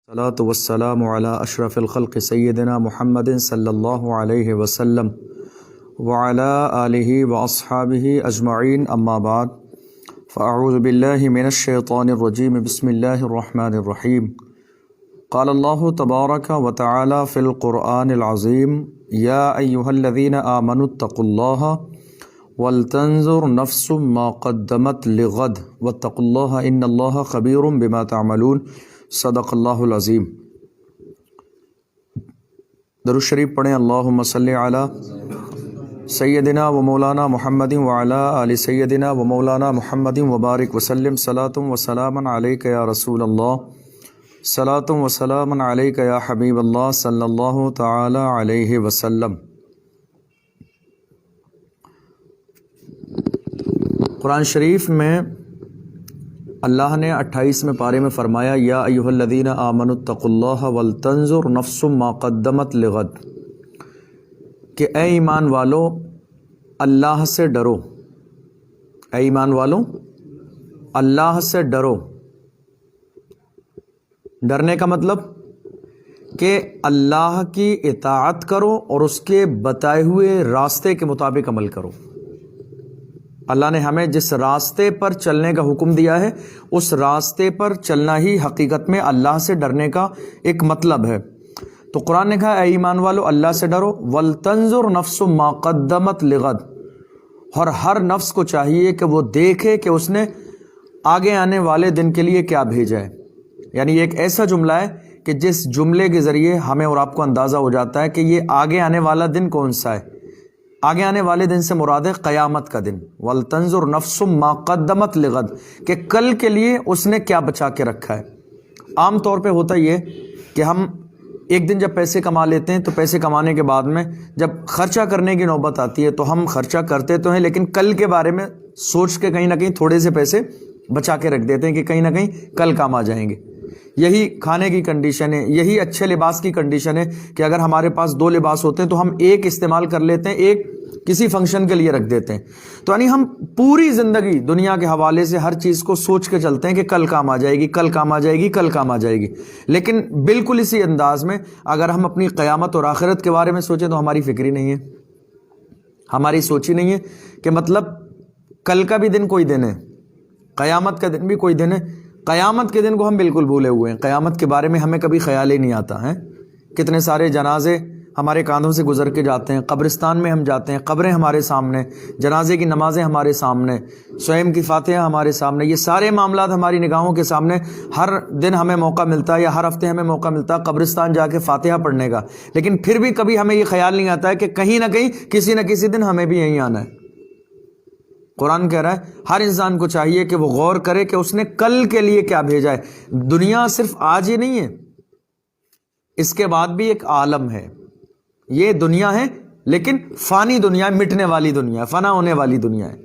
الصلاۃ والسلام علی اشرف الخلق سیدنا محمد صلی اللہ علیہ وسلم وعلی آلہ واصحابہ اجمعین، اما بعد فاعوذ باللہ من الشیطان الرجیم، بسم اللہ الرحمن الرحیم۔ قال اللہ تبارک وتعالی فی القرآن العظیم، یا ایہا الذین آمنوا اتقوا اللہ ولتنظر نفس ما قدمت لغد واتقوا اللہ ان اللہ خبیر بما تعملون، صدق اللہ العظیم۔ درود شریف پڑھیں، اللہم صلی علی سیدنا و مولانا محمد وعلی آل سیدنا و مولانا محمد وبارک وسلم، صلاۃ و سلام علیک یا رسول اللہ، صلاۃ و سلام علیک یا حبیب اللہ صلی اللہ تعالی علیہ وسلم۔ قرآن شریف میں اللہ نے 28ویں پارے میں فرمایا، یا ایھا الذین آمنوا اتقوا اللہ ولتنظر نفس ما قدمت لغد، کہ اے ایمان والو اللہ سے ڈرو، اے ایمان والو اللہ سے ڈرو۔ ڈرنے کا مطلب کہ اللہ کی اطاعت کرو اور اس کے بتائے ہوئے راستے کے مطابق عمل کرو۔ اللہ نے ہمیں جس راستے پر چلنے کا حکم دیا ہے اس راستے پر چلنا ہی حقیقت میں اللہ سے ڈرنے کا ایک مطلب ہے۔ تو قرآن نے کہا اے ایمان والو اللہ سے ڈرو، وَلْتَنْظُرْ نَفْسٌ مَا قَدَّمَتْ لِغَدٍ، اور ہر نفس کو چاہیے کہ وہ دیکھے کہ اس نے آگے آنے والے دن کے لیے کیا بھیجا ہے۔ یعنی یہ ایک ایسا جملہ ہے کہ جس جملے کے ذریعے ہمیں اور آپ کو اندازہ ہو جاتا ہے کہ یہ آگے آنے والا دن کون سا ہے۔ آگے آنے والے دن سے مراد ہے قیامت کا دن، وَلْتَنْظُرْ نَفْسٌ مَا قَدَّمَتْ لِغَدٍ، کہ کل کے لیے اس نے کیا بچا کے رکھا ہے۔ عام طور پہ ہوتا یہ کہ ہم ایک دن جب پیسے کما لیتے ہیں تو پیسے کمانے کے بعد میں جب خرچہ کرنے کی نوبت آتی ہے تو ہم خرچہ کرتے تو ہیں، لیکن کل کے بارے میں سوچ کے کہیں نہ کہیں تھوڑے سے پیسے بچا کے رکھ دیتے ہیں کہ کہیں نہ کہیں کل کام آ جائیں گے۔ یہی کھانے کی کنڈیشن ہے، یہی اچھے لباس کی کنڈیشن ہے کہ اگر ہمارے پاس 2 لباس ہوتے ہیں تو ہم ایک استعمال کر لیتے ہیں، ایک کسی فنکشن کے لیے رکھ دیتے ہیں۔ تو یعنی ہم پوری زندگی دنیا کے حوالے سے ہر چیز کو سوچ کے چلتے ہیں کہ کل کام آ جائے گی، کل کام آ جائے گی، کل کام آ جائے گی۔ لیکن بالکل اسی انداز میں اگر ہم اپنی قیامت اور آخرت کے بارے میں سوچیں تو ہماری فکر ہی نہیں ہے، ہماری سوچ ہی نہیں ہے کہ مطلب کل کا بھی دن کوئی دن ہے، قیامت کا دن بھی کوئی دن ہے۔ قیامت کے دن کو ہم بالکل بھولے ہوئے ہیں، قیامت کے بارے میں ہمیں کبھی خیال ہی نہیں آتا ہے۔ کتنے سارے جنازے ہمارے کاندھوں سے گزر کے جاتے ہیں، قبرستان میں ہم جاتے ہیں، قبریں ہمارے سامنے، جنازے کی نمازیں ہمارے سامنے، سویم کی فاتحہ ہمارے سامنے، یہ سارے معاملات ہماری نگاہوں کے سامنے۔ ہر دن ہمیں موقع ملتا ہے یا ہر ہفتے ہمیں موقع ملتا ہے قبرستان جا کے فاتحہ پڑھنے کا، لیکن پھر بھی کبھی ہمیں یہ خیال نہیں آتا ہے کہ کہیں نہ کہیں کسی نہ کسی دن ہمیں بھی یہیں آنا ہے۔ قرآن کہہ رہا ہے ہر انسان کو چاہیے کہ وہ غور کرے کہ اس نے کل کے لیے کیا بھیجا ہے۔ دنیا صرف آج ہی نہیں ہے، اس کے بعد بھی ایک عالم ہے۔ یہ دنیا ہے لیکن فانی دنیا، مٹنے والی دنیا، فنا ہونے والی دنیا ہے۔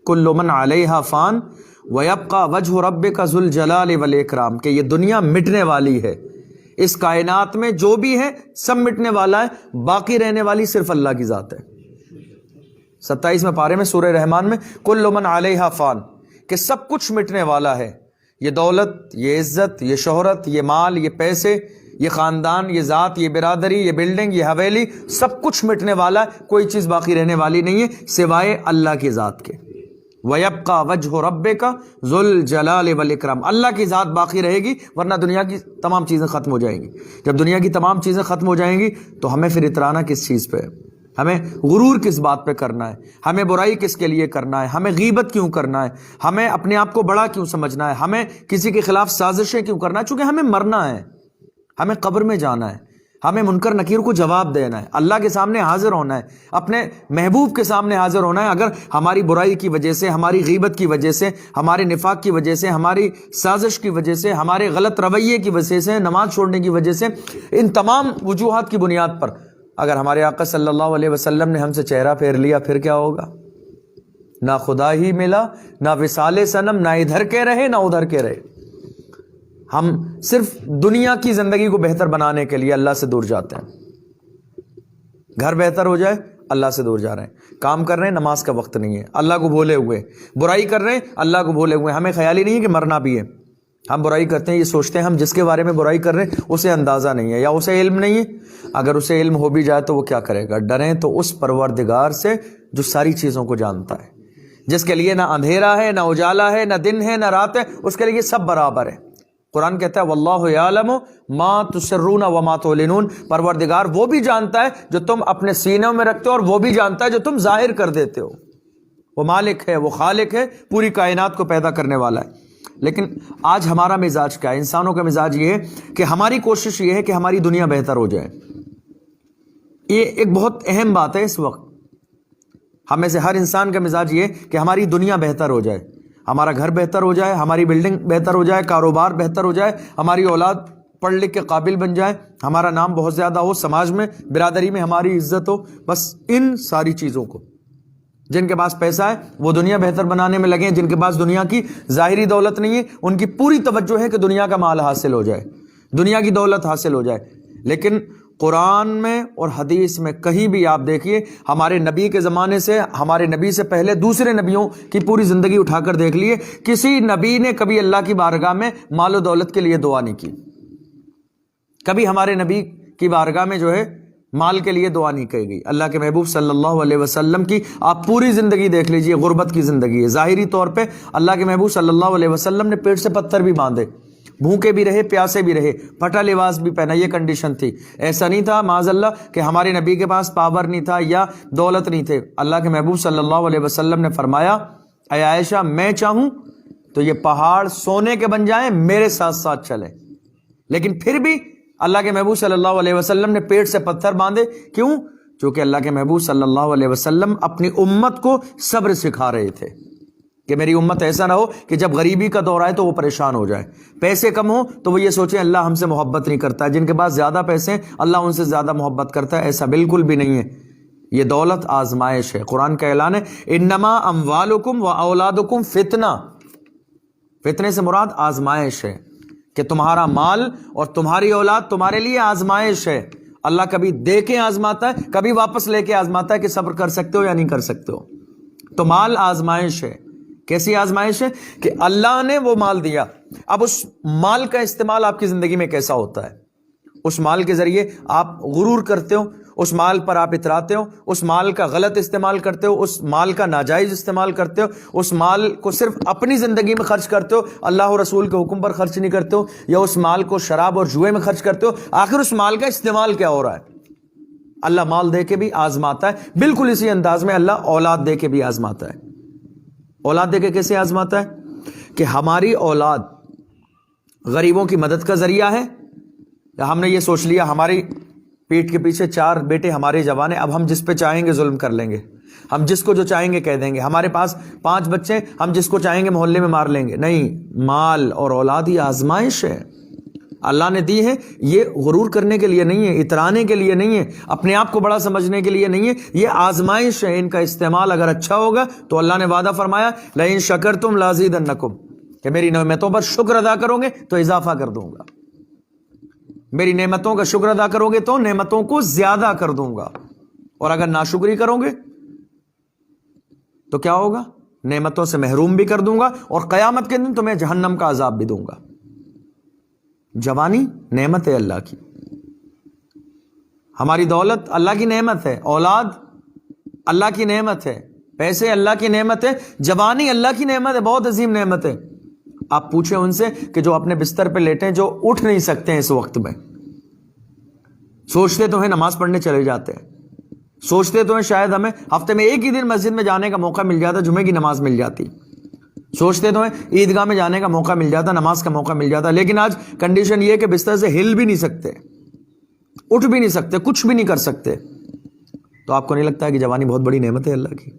کل من علیہا فان ویبقی وجہ ربک ذو الجلال والاکرام، کہ یہ دنیا مٹنے والی ہے۔ اس کائنات میں جو بھی ہے سب مٹنے والا ہے، باقی رہنے والی صرف اللہ کی ذات ہے۔ 27ویں پارے میں سورہ رحمان میں کل من علیہا فان، کہ سب کچھ مٹنے والا ہے۔ یہ دولت، یہ عزت، یہ شہرت، یہ مال، یہ پیسے، یہ خاندان، یہ ذات، یہ برادری، یہ بلڈنگ، یہ حویلی، سب کچھ مٹنے والا ہے، کوئی چیز باقی رہنے والی نہیں ہے سوائے اللہ کی ذات کے۔ وَيَبْقَى وَجْهُ رَبِّكَ ذُو الْجَلَالِ وَالْإِكْرَامِ، اللہ کی ذات باقی رہے گی، ورنہ دنیا کی تمام چیزیں ختم ہو جائیں گی۔ جب دنیا کی تمام چیزیں ختم ہو جائیں گی تو ہمیں پھر اترانا کس چیز پہ ہے؟ ہمیں غرور کس بات پہ کرنا ہے؟ ہمیں برائی کس کے لیے کرنا ہے؟ ہمیں غیبت کیوں کرنا ہے؟ ہمیں اپنے آپ کو بڑا کیوں سمجھنا ہے؟ ہمیں کسی کے خلاف سازشیں کیوں کرنا ہے؟ چونکہ ہمیں مرنا ہے، ہمیں قبر میں جانا ہے، ہمیں منکر نکیر کو جواب دینا ہے، اللہ کے سامنے حاضر ہونا ہے، اپنے محبوب کے سامنے حاضر ہونا ہے۔ اگر ہماری برائی کی وجہ سے، ہماری غیبت کی وجہ سے، ہمارے نفاق کی وجہ سے، ہماری سازش کی وجہ سے، ہمارے غلط رویے کی وجہ سے، نماز چھوڑنے کی وجہ سے، ان تمام وجوہات کی بنیاد پر اگر ہمارے آقا صلی اللہ علیہ وسلم نے ہم سے چہرہ پھیر لیا، پھر کیا ہوگا؟ نہ خدا ہی ملا، نہ وصال صنم، نہ ادھر کے رہے نہ ادھر کے رہے۔ ہم صرف دنیا کی زندگی کو بہتر بنانے کے لیے اللہ سے دور جاتے ہیں۔ گھر بہتر ہو جائے، اللہ سے دور جا رہے ہیں۔ کام کر رہے ہیں، نماز کا وقت نہیں ہے، اللہ کو بھولے ہوئے۔ برائی کر رہے ہیں، اللہ کو بھولے ہوئے۔ ہمیں خیال ہی نہیں ہے کہ مرنا بھی ہے۔ ہم برائی کرتے ہیں، یہ سوچتے ہیں ہم جس کے بارے میں برائی کر رہے ہیں اسے اندازہ نہیں ہے یا اسے علم نہیں ہے. اگر اسے علم ہو بھی جائے تو وہ کیا کرے گا؟ ڈریں تو اس پروردگار سے جو ساری چیزوں کو جانتا ہے، جس کے لیے نہ اندھیرا ہے، نہ اجالا ہے، نہ دن ہے، نہ رات ہے، اس کے لیے سب برابر ہے. قرآن کہتا ہے واللہ یعلم ما تسرون وما تعلنون، پروردگار وہ بھی جانتا ہے جو تم اپنے سینوں میں رکھتے ہو اور وہ بھی جانتا ہے جو تم ظاہر کر دیتے ہو. وہ مالک ہے، وہ خالق ہے، پوری کائنات کو پیدا کرنے والا ہے. لیکن آج ہمارا مزاج کیا ہے؟ انسانوں کا مزاج یہ ہے کہ ہماری کوشش یہ ہے کہ ہماری دنیا بہتر ہو جائے. یہ ایک بہت اہم بات ہے اس وقت. ہم میں سے ہر انسان کا مزاج یہ ہے کہ ہماری دنیا بہتر ہو جائے، ہمارا گھر بہتر ہو جائے، ہماری بلڈنگ بہتر ہو جائے، کاروبار بہتر ہو جائے، ہماری اولاد پڑھ لکھ کے قابل بن جائے، ہمارا نام بہت زیادہ ہو، سماج میں برادری میں ہماری عزت ہو. بس ان ساری چیزوں کو، جن کے پاس پیسہ ہے وہ دنیا بہتر بنانے میں لگے ہیں، جن کے پاس دنیا کی ظاہری دولت نہیں ہے ان کی پوری توجہ ہے کہ دنیا کا مال حاصل ہو جائے، دنیا کی دولت حاصل ہو جائے. لیکن قرآن میں اور حدیث میں کہیں بھی آپ دیکھیے، ہمارے نبی کے زمانے سے، ہمارے نبی سے پہلے دوسرے نبیوں کی پوری زندگی اٹھا کر دیکھ لیے، کسی نبی نے کبھی اللہ کی بارگاہ میں مال و دولت کے لیے دعا نہیں کی. کبھی ہمارے نبی کی بارگاہ میں جو ہے مال کے لیے دعا نہیں کی گئی. اللہ کے محبوب صلی اللہ علیہ وسلم کی آپ پوری زندگی دیکھ لیجئے، غربت کی زندگی ہے. ظاہری طور پہ اللہ کے محبوب صلی اللہ علیہ وسلم نے پیٹ سے پتھر بھی باندھے، بھوکے بھی رہے، پیاسے بھی رہے، پھٹا لباس بھی پہنا. یہ کنڈیشن تھی. ایسا نہیں تھا معاذ اللہ کہ ہمارے نبی کے پاس پاور نہیں تھا یا دولت نہیں تھے. اللہ کے محبوب صلی اللہ علیہ وسلم نے فرمایا اے عائشہ، میں چاہوں تو یہ پہاڑ سونے کے بن جائیں، میرے ساتھ ساتھ چلیں. لیکن پھر بھی اللہ کے محبوب صلی اللہ علیہ وسلم نے پیٹ سے پتھر باندھے. کیوں؟ چونکہ اللہ کے محبوب صلی اللہ علیہ وسلم اپنی امت کو صبر سکھا رہے تھے کہ میری امت ایسا نہ ہو کہ جب غریبی کا دور آئے تو وہ پریشان ہو جائے، پیسے کم ہو تو وہ یہ سوچیں اللہ ہم سے محبت نہیں کرتا ہے، جن کے پاس زیادہ پیسے ہیں اللہ ان سے زیادہ محبت کرتا ہے. ایسا بالکل بھی نہیں ہے. یہ دولت آزمائش ہے. قرآن کا اعلان ہے انما اموالکم و اولادکم فتنہ. فتنے سے مراد آزمائش ہے کہ تمہارا مال اور تمہاری اولاد تمہارے لیے آزمائش ہے. اللہ کبھی دے کے آزماتا ہے، کبھی واپس لے کے آزماتا ہے کہ صبر کر سکتے ہو یا نہیں کر سکتے ہو. تو مال آزمائش ہے. کیسی آزمائش ہے کہ اللہ نے وہ مال دیا، اب اس مال کا استعمال آپ کی زندگی میں کیسا ہوتا ہے. اس مال کے ذریعے آپ غرور کرتے ہو، اس مال پر آپ اتراتے ہو، اس مال کا غلط استعمال کرتے ہو، اس مال کا ناجائز استعمال کرتے ہو، اس مال کو صرف اپنی زندگی میں خرچ کرتے ہو، اللہ اور رسول کے حکم پر خرچ نہیں کرتے ہو، یا اس مال کو شراب اور جوئے میں خرچ کرتے ہو. آخر اس مال کا استعمال کیا ہو رہا ہے؟ اللہ مال دے کے بھی آزماتا ہے. بالکل اسی انداز میں اللہ اولاد دے کے بھی آزماتا ہے. اولاد دے کے کیسے آزماتا ہے؟ کہ ہماری اولاد غریبوں کی مدد کا ذریعہ ہے. ہم نے یہ سوچ لیا ہماری پیٹ کے پیچھے 4 بیٹے ہمارے جوان ہیں، اب ہم جس پہ چاہیں گے ظلم کر لیں گے، ہم جس کو جو چاہیں گے کہہ دیں گے. ہمارے پاس 5 بچے، ہم جس کو چاہیں گے محلے میں مار لیں گے. نہیں، مال اور اولاد یہ آزمائش ہے، اللہ نے دی ہے. یہ غرور کرنے کے لیے نہیں ہے، اترانے کے لیے نہیں ہے، اپنے آپ کو بڑا سمجھنے کے لیے نہیں ہے. یہ آزمائش ہے. ان کا استعمال اگر اچھا ہوگا تو اللہ نے وعدہ فرمایا لئن شکرتم لازیدنکم، کہ میری نعمتوں پر شکر ادا کرو گے تو اضافہ کر دوں گا. میری نعمتوں کا شکر ادا کرو گے تو نعمتوں کو زیادہ کر دوں گا، اور اگر ناشکری کرو گے تو کیا ہوگا؟ نعمتوں سے محروم بھی کر دوں گا، اور قیامت کے دن تمہیں جہنم کا عذاب بھی دوں گا. جوانی نعمت ہے اللہ کی، ہماری دولت اللہ کی نعمت ہے، اولاد اللہ کی نعمت ہے، پیسے اللہ کی نعمت ہے، جوانی اللہ کی نعمت ہے، بہت عظیم نعمت ہے. آپ پوچھیں ان سے کہ جو اپنے بستر پہ لیٹیں، جو اٹھ نہیں سکتے ہیں اس وقت میں، سوچتے تو ہیں نماز پڑھنے چلے جاتے ہیں، سوچتے تو ہیں شاید ہمیں ہفتے میں ایک ہی دن مسجد میں جانے کا موقع مل جاتا، جمعے کی نماز مل جاتی، سوچتے تو ہیں عیدگاہ میں جانے کا موقع مل جاتا، نماز کا موقع مل جاتا. لیکن آج کنڈیشن یہ ہے کہ بستر سے ہل بھی نہیں سکتے، اٹھ بھی نہیں سکتے، کچھ بھی نہیں کر سکتے. تو آپ کو نہیں لگتا ہے کہ جوانی بہت بڑی نعمت ہے اللہ کی؟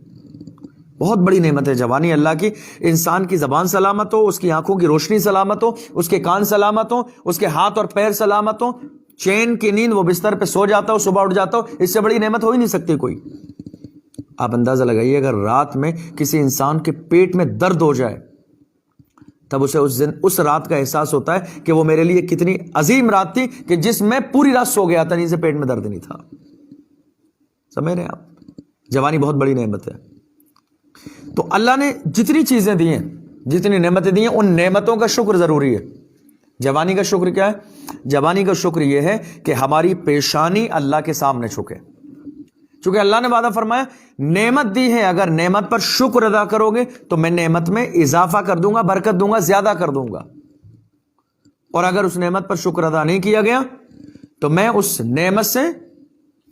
بہت بڑی نعمت ہے جوانی اللہ کی. انسان کی زبان سلامت ہو، اس کی آنکھوں کی روشنی سلامت ہو، اس کے کان سلامت ہو، اس کے ہاتھ اور پیر سلامت ہو، چین کی نیند، وہ بستر پہ سو جاتا ہو، صبح اٹھ جاتا ہو، اس سے بڑی نعمت ہو ہی نہیں سکتی کوئی. آپ اندازہ لگائیے اگر رات میں کسی انسان کے پیٹ میں درد ہو جائے تب اسے اس رات کا احساس ہوتا ہے کہ وہ میرے لیے کتنی عظیم رات تھی کہ جس میں پوری رات سو گیا تھا، نہیں سے پیٹ میں درد نہیں تھا. سمجھ رہے ہیں آپ؟ جوانی بہت بڑی نعمت ہے. تو اللہ نے جتنی چیزیں دی ہیں، جتنی نعمتیں دی ہیں ان نعمتوں کا شکر ضروری ہے. جوانی کا شکر کیا ہے؟ جوانی کا شکر یہ ہے کہ ہماری پیشانی اللہ کے سامنے چھکے. چونکہ اللہ نے وعدہ فرمایا نعمت دی ہے، اگر نعمت پر شکر ادا کرو گے تو میں نعمت میں اضافہ کر دوں گا، برکت دوں گا، زیادہ کر دوں گا. اور اگر اس نعمت پر شکر ادا نہیں کیا گیا تو میں اس نعمت سے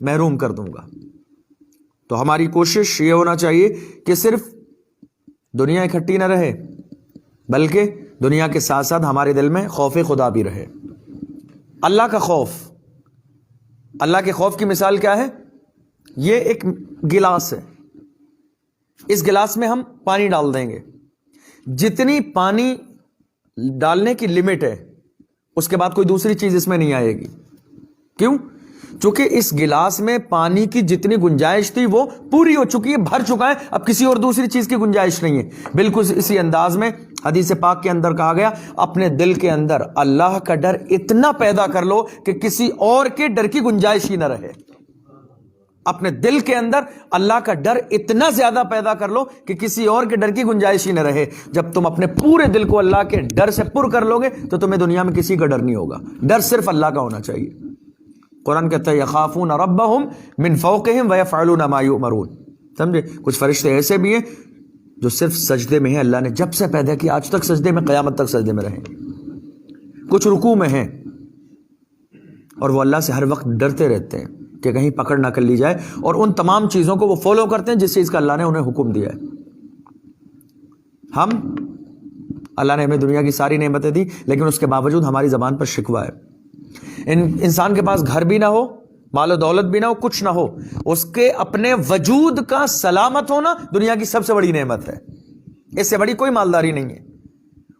محروم کر دوں گا. تو ہماری کوشش یہ ہونا چاہیے کہ صرف دنیا اکٹھی نہ رہے، بلکہ دنیا کے ساتھ ساتھ ہمارے دل میں خوف خدا بھی رہے. اللہ کا خوف، اللہ کے خوف کی مثال کیا ہے؟ یہ ایک گلاس ہے، اس گلاس میں ہم پانی ڈال دیں گے، جتنی پانی ڈالنے کی لمٹ ہے اس کے بعد کوئی دوسری چیز اس میں نہیں آئے گی. کیوں؟ چونکہ اس گلاس میں پانی کی جتنی گنجائش تھی وہ پوری ہو چکی ہے، بھر چکا ہے، اب کسی اور دوسری چیز کی گنجائش نہیں ہے. بالکل اسی انداز میں حدیث پاک کے اندر کہا گیا اپنے دل کے اندر اللہ کا ڈر اتنا پیدا کر لو کہ کسی اور کے ڈر کی گنجائش ہی نہ رہے. اپنے دل کے اندر اللہ کا ڈر اتنا زیادہ پیدا کر لو کہ کسی اور کے ڈر کی گنجائش ہی نہ رہے. جب تم اپنے پورے دل کو اللہ کے ڈر سے پر کر لو گے تو تمہیں دنیا میں کسی کا ڈر نہیں ہوگا. ڈر صرف اللہ کا ہونا چاہیے. قرآن کہتا ہے یخافون ربہم من فوقہم ویفعلون ما یؤمرون. سمجھے؟ کچھ فرشتے ایسے بھی ہیں جو صرف سجدے میں ہیں، اللہ نے جب سے پیدا کیا آج تک سجدے میں، قیامت تک سجدے میں رہیں گے. کچھ رکوع میں ہیں اور وہ اللہ سے ہر وقت ڈرتے رہتے ہیں کہ کہیں پکڑ نہ کر لی جائے، اور ان تمام چیزوں کو وہ فالو کرتے ہیں جس چیز کا اللہ نے انہیں حکم دیا ہے. اللہ نے ہمیں دنیا کی ساری نعمتیں دی لیکن اس کے باوجود ہماری زبان پر شکوہ ہے. انسان کے پاس گھر بھی نہ ہو، مال و دولت بھی نہ ہو، کچھ نہ ہو، اس کے اپنے وجود کا سلامت ہونا دنیا کی سب سے بڑی نعمت ہے. اس سے بڑی کوئی مالداری نہیں ہے.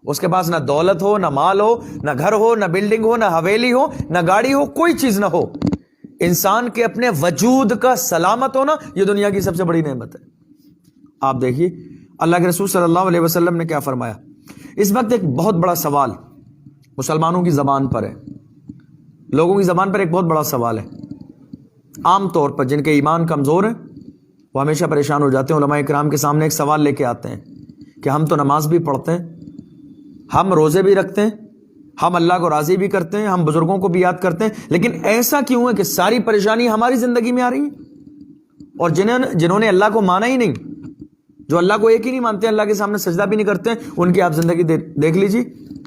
اس کے پاس نہ دولت ہو، نہ مال ہو، نہ گھر ہو، نہ بلڈنگ ہو، نہ حویلی ہو، نہ گاڑی ہو، کوئی چیز نہ ہو، انسان کے اپنے وجود کا سلامت ہونا یہ دنیا کی سب سے بڑی نعمت ہے. آپ دیکھیے اللہ کے رسول صلی اللہ علیہ وسلم نے کیا فرمایا. اس وقت ایک بہت بڑا سوال مسلمانوں کی زبان پر ہے، لوگوں کی زبان پر ایک بہت بڑا سوال ہے. عام طور پر جن کے ایمان کمزور ہیں وہ ہمیشہ پریشان ہو جاتے ہیں، علماء کرام کے سامنے ایک سوال لے کے آتے ہیں کہ ہم تو نماز بھی پڑھتے ہیں، ہم روزے بھی رکھتے ہیں، ہم اللہ کو راضی بھی کرتے ہیں، ہم بزرگوں کو بھی یاد کرتے ہیں، لیکن ایسا کیوں ہے کہ ساری پریشانی ہماری زندگی میں آ رہی ہیں؟ اور جنہوں نے اللہ کو مانا ہی نہیں، جو اللہ کو ایک ہی نہیں مانتے، اللہ کے سامنے سجدہ بھی نہیں کرتے ہیں، ان کی آپ زندگی دیکھ لیجیے.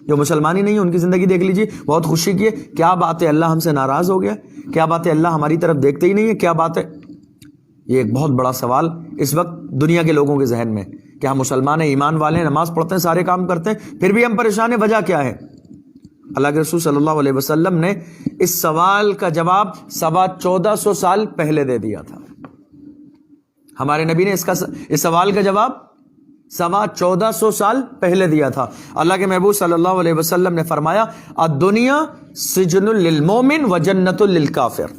جو مسلمان ہی نہیں ہے ان کی زندگی دیکھ لیجیے. بہت خوشی کی ہے، کیا بات ہے اللہ ہم سے ناراض ہو گیا، کیا بات ہے اللہ ہماری طرف دیکھتے ہی نہیں ہے، کیا بات ہے. یہ ایک بہت بڑا سوال اس وقت دنیا کے لوگوں کے ذہن میں کہ ہم مسلمان ہیں، ایمان والے ہیں، نماز پڑھتے ہیں، سارے کام کرتے ہیں، پھر بھی ہم پریشان ہیں، وجہ کیا ہے؟ اللہ کے رسول صلی اللہ علیہ وسلم نے اس سوال کا جواب 1450 سال پہلے دے دیا تھا. ہمارے نبی نے اس سوال کا جواب 1450 سال پہلے دیا تھا. اللہ کے محبوب صلی اللہ علیہ وسلم نے فرمایا الدنیا سجن للمومن و جنت للکافر.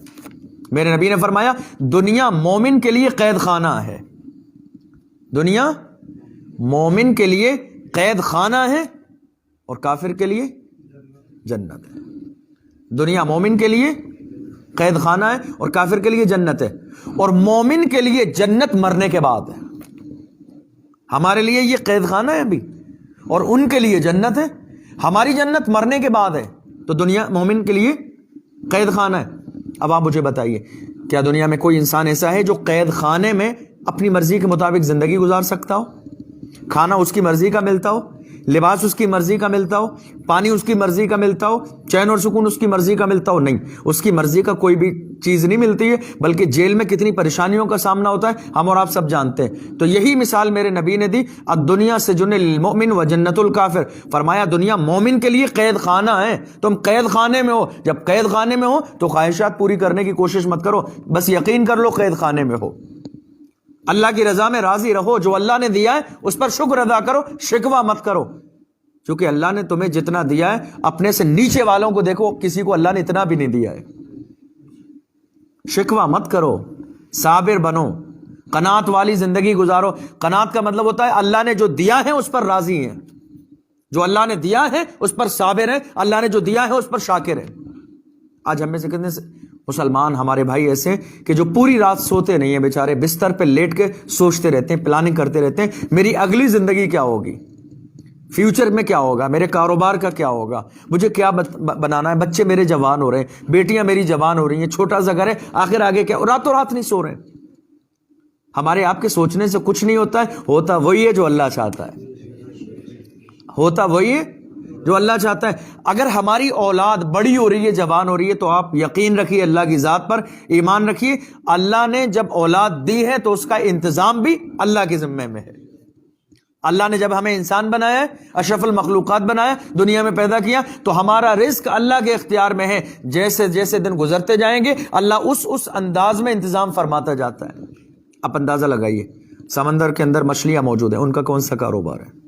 میرے نبی نے فرمایا دنیا مومن کے لیے قید خانہ ہے، دنیا مومن کے لیے قید خانہ ہے اور کافر کے لیے جنت ہے. دنیا مومن کے لیے قید خانہ ہے اور کافر کے لیے جنت ہے، اور مومن کے لیے جنت مرنے کے بعد ہے. ہمارے لیے یہ قید خانہ ہے ابھی، اور ان کے لیے جنت ہے. ہماری جنت مرنے کے بعد ہے، تو دنیا مومن کے لیے قید خانہ ہے. اب آپ مجھے بتائیے کیا دنیا میں کوئی انسان ایسا ہے جو قید خانے میں اپنی مرضی کے مطابق زندگی گزار سکتا ہو؟ کھانا اس کی مرضی کا ملتا ہو، لباس اس کی مرضی کا ملتا ہو، پانی اس کی مرضی کا ملتا ہو، چین اور سکون اس کی مرضی کا ملتا ہو؟ نہیں، اس کی مرضی کا کوئی بھی چیز نہیں ملتی ہے، بلکہ جیل میں کتنی پریشانیوں کا سامنا ہوتا ہے ہم اور آپ سب جانتے ہیں. تو یہی مثال میرے نبی نے دی الدنیا سجن للمؤمن و جنت الکافر. فرمایا دنیا مومن کے لیے قید خانہ ہے، تم قید خانے میں ہو. جب قید خانے میں ہو تو خواہشات پوری کرنے کی کوشش مت کرو، بس یقین کر لو قید خانے میں ہو. اللہ کی رضا میں راضی رہو، جو اللہ نے دیا ہے اس پر شکر ادا کرو، شکوہ مت کرو. کیونکہ اللہ نے تمہیں جتنا دیا ہے اپنے سے نیچے والوں کو دیکھو، کسی کو اللہ نے اتنا بھی نہیں دیا ہے. شکوہ مت کرو، صابر بنو، قناعت والی زندگی گزارو. قناعت کا مطلب ہوتا ہے اللہ نے جو دیا ہے اس پر راضی ہیں، جو اللہ نے دیا ہے اس پر صابر ہیں، اللہ نے جو دیا ہے اس پر شاکر ہیں. آج ہم میں سے کتنے مسلمان ہمارے بھائی ایسے ہیں کہ جو پوری رات سوتے نہیں ہیں، بیچارے بستر پہ لیٹ کے سوچتے رہتے ہیں، پلاننگ کرتے رہتے ہیں میری اگلی زندگی کیا ہوگی، فیوچر میں کیا ہوگا، میرے کاروبار کا کیا ہوگا، مجھے کیا بنانا ہے، بچے میرے جوان ہو رہے ہیں، بیٹیاں میری جوان ہو رہی ہیں، چھوٹا سا گھر ہے، آخر آگے کیا، راتوں رات نہیں سو رہے ہیں۔ ہمارے آپ کے سوچنے سے کچھ نہیں ہوتا ہے، ہوتا وہی ہے جو اللہ چاہتا ہے، ہوتا وہی ہے جو اللہ چاہتا ہے۔ اگر ہماری اولاد بڑی ہو رہی ہے، جوان ہو رہی ہے، تو آپ یقین رکھیے اللہ کی ذات پر، ایمان رکھیے، اللہ نے جب اولاد دی ہے تو اس کا انتظام بھی اللہ کے ذمے میں ہے۔ اللہ نے جب ہمیں انسان بنایا ہے، اشرف المخلوقات بنایا، دنیا میں پیدا کیا، تو ہمارا رزق اللہ کے اختیار میں ہے۔ جیسے جیسے دن گزرتے جائیں گے اللہ اس انداز میں انتظام فرماتا جاتا ہے۔ آپ اندازہ لگائیے، سمندر کے اندر مچھلیاں موجود ہیں، ان کا کون سا کاروبار ہے؟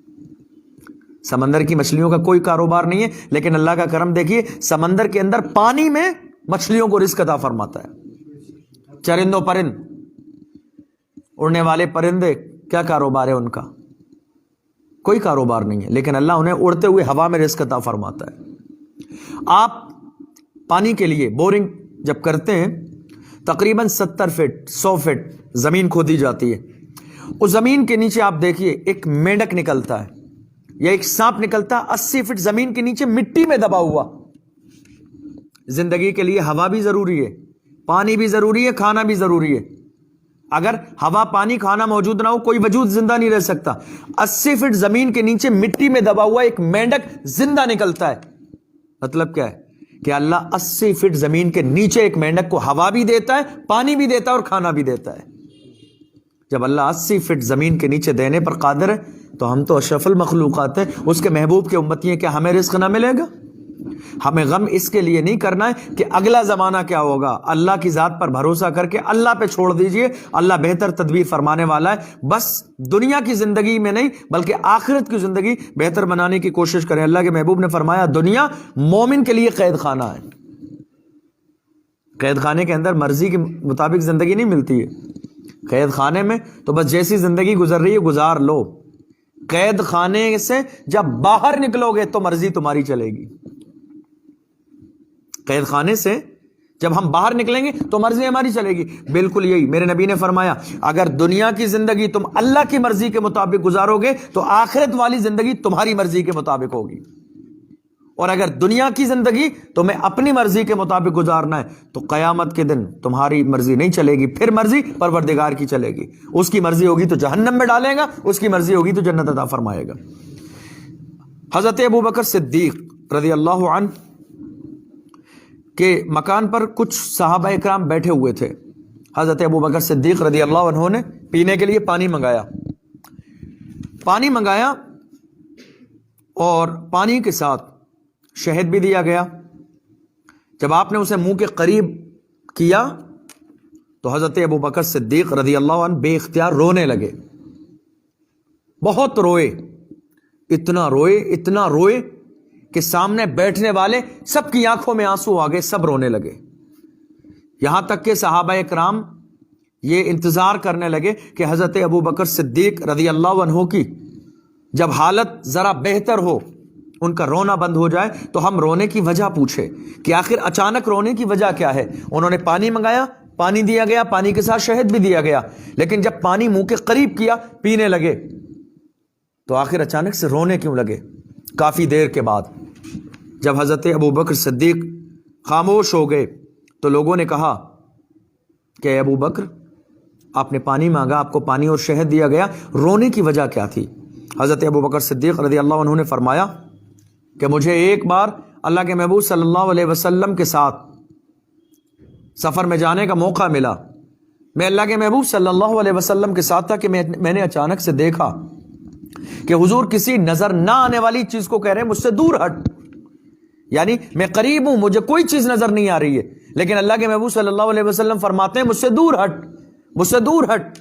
سمندر کی مچھلیوں کا کوئی کاروبار نہیں ہے، لیکن اللہ کا کرم دیکھیے، سمندر کے اندر پانی میں مچھلیوں کو رزق عطا فرماتا ہے۔ چرند و پرند، اڑنے والے پرندے، کیا کاروبار ہے ان کا؟ کوئی کاروبار نہیں ہے، لیکن اللہ انہیں اڑتے ہوئے ہوا میں رزق عطا فرماتا ہے۔ آپ پانی کے لیے بورنگ جب کرتے ہیں، تقریباً 70 فٹ 100 فٹ زمین کھودی جاتی ہے، اس زمین کے نیچے آپ دیکھیے ایک مینڈک نکلتا ہے یا ایک سانپ نکلتا ہے، 80 فٹ زمین کے نیچے مٹی میں دبا ہوا۔ زندگی کے لیے ہوا بھی ضروری ہے، پانی بھی ضروری ہے، کھانا بھی ضروری ہے۔ اگر ہوا، پانی، کھانا موجود نہ ہو، کوئی وجود زندہ نہیں رہ سکتا۔ 80 فٹ زمین کے نیچے مٹی میں دبا ہوا ایک مینڈک زندہ نکلتا ہے۔ مطلب کیا ہے کہ اللہ 80 فٹ زمین کے نیچے ایک مینڈک کو ہوا بھی دیتا ہے، پانی بھی دیتا ہے اور کھانا بھی دیتا ہے۔ جب اللہ 80 فٹ زمین کے نیچے دینے پر قادر ہے تو ہم تو اشرف المخلوقات ہیں، اس کے محبوب کے امتی ہیں، کیا ہمیں رزق نہ ملے گا؟ ہمیں غم اس کے لیے نہیں کرنا ہے کہ اگلا زمانہ کیا ہوگا، اللہ کی ذات پر بھروسہ کر کے اللہ پہ چھوڑ دیجئے، اللہ بہتر تدبیر فرمانے والا ہے۔ بس دنیا کی زندگی میں نہیں بلکہ آخرت کی زندگی بہتر بنانے کی کوشش کریں۔ اللہ کے محبوب نے فرمایا دنیا مومن کے لیے قید خانہ ہے۔ قید خانے کے اندر مرضی کے مطابق زندگی نہیں ملتی ہے، قید خانے میں تو بس جیسی زندگی گزر رہی ہے گزار لو۔ قید خانے سے جب باہر نکلو گے تو مرضی تمہاری چلے گی۔ قید خانے سے جب ہم باہر نکلیں گے تو مرضی ہماری چلے گی۔ بالکل یہی میرے نبی نے فرمایا، اگر دنیا کی زندگی تم اللہ کی مرضی کے مطابق گزارو گے تو آخرت والی زندگی تمہاری مرضی کے مطابق ہوگی، اور اگر دنیا کی زندگی تمہیں اپنی مرضی کے مطابق گزارنا ہے تو قیامت کے دن تمہاری مرضی نہیں چلے گی، پھر مرضی پروردگار کی چلے گی۔ اس کی مرضی ہوگی تو جہنم میں ڈالے گا، اس کی مرضی ہوگی تو جنت عطا فرمائے گا۔ حضرت ابوبکر صدیق رضی اللہ عنہ کے مکان پر کچھ صحابہ اکرام بیٹھے ہوئے تھے۔ حضرت ابوبکر صدیق رضی اللہ عنہ نے پینے کے لیے پانی منگایا اور پانی کے ساتھ شہد بھی دیا گیا۔ جب آپ نے اسے منہ کے قریب کیا تو حضرت ابوبکر صدیق رضی اللہ عنہ بے اختیار رونے لگے، بہت روئے، اتنا روئے کہ سامنے بیٹھنے والے سب کی آنکھوں میں آنسو آ گئے، سب رونے لگے۔ یہاں تک کہ صحابہ اکرام یہ انتظار کرنے لگے کہ حضرت ابوبکر صدیق رضی اللہ عنہ کی جب حالت ذرا بہتر ہو، ان کا رونا بند ہو جائے تو ہم رونے کی وجہ پوچھے کہ آخر اچانک رونے کی وجہ کیا ہے۔ انہوں نے پانی منگایا، پانی دیا گیا، پانی کے ساتھ شہد بھی دیا گیا، لیکن جب پانی منہ کے قریب کیا، پینے لگے تو آخر اچانک سے رونے کیوں لگے؟ کافی دیر کے بعد جب حضرت ابوبکر صدیق خاموش ہو گئے تو لوگوں نے کہا کہ ابوبکر آپ نے پانی مانگا، آپ کو پانی اور شہد دیا گیا، رونے کی وجہ کیا تھی؟ حضرت ابوبکر صدیق رضی اللہ عنہ نے فرمایا کہ مجھے ایک بار اللہ کے محبوب صلی اللہ علیہ وسلم کے ساتھ سفر میں جانے کا موقع ملا۔ میں اللہ کے محبوب صلی اللہ علیہ وسلم کے ساتھ تھا کہ میں نے اچانک سے دیکھا کہ حضور کسی نظر نہ آنے والی چیز کو کہہ رہے ہیں مجھ سے دور ہٹ، یعنی میں قریب ہوں، مجھے کوئی چیز نظر نہیں آ رہی ہے، لیکن اللہ کے محبوب صلی اللہ علیہ وسلم فرماتے ہیں مجھ سے دور ہٹ، مجھ سے دور ہٹ۔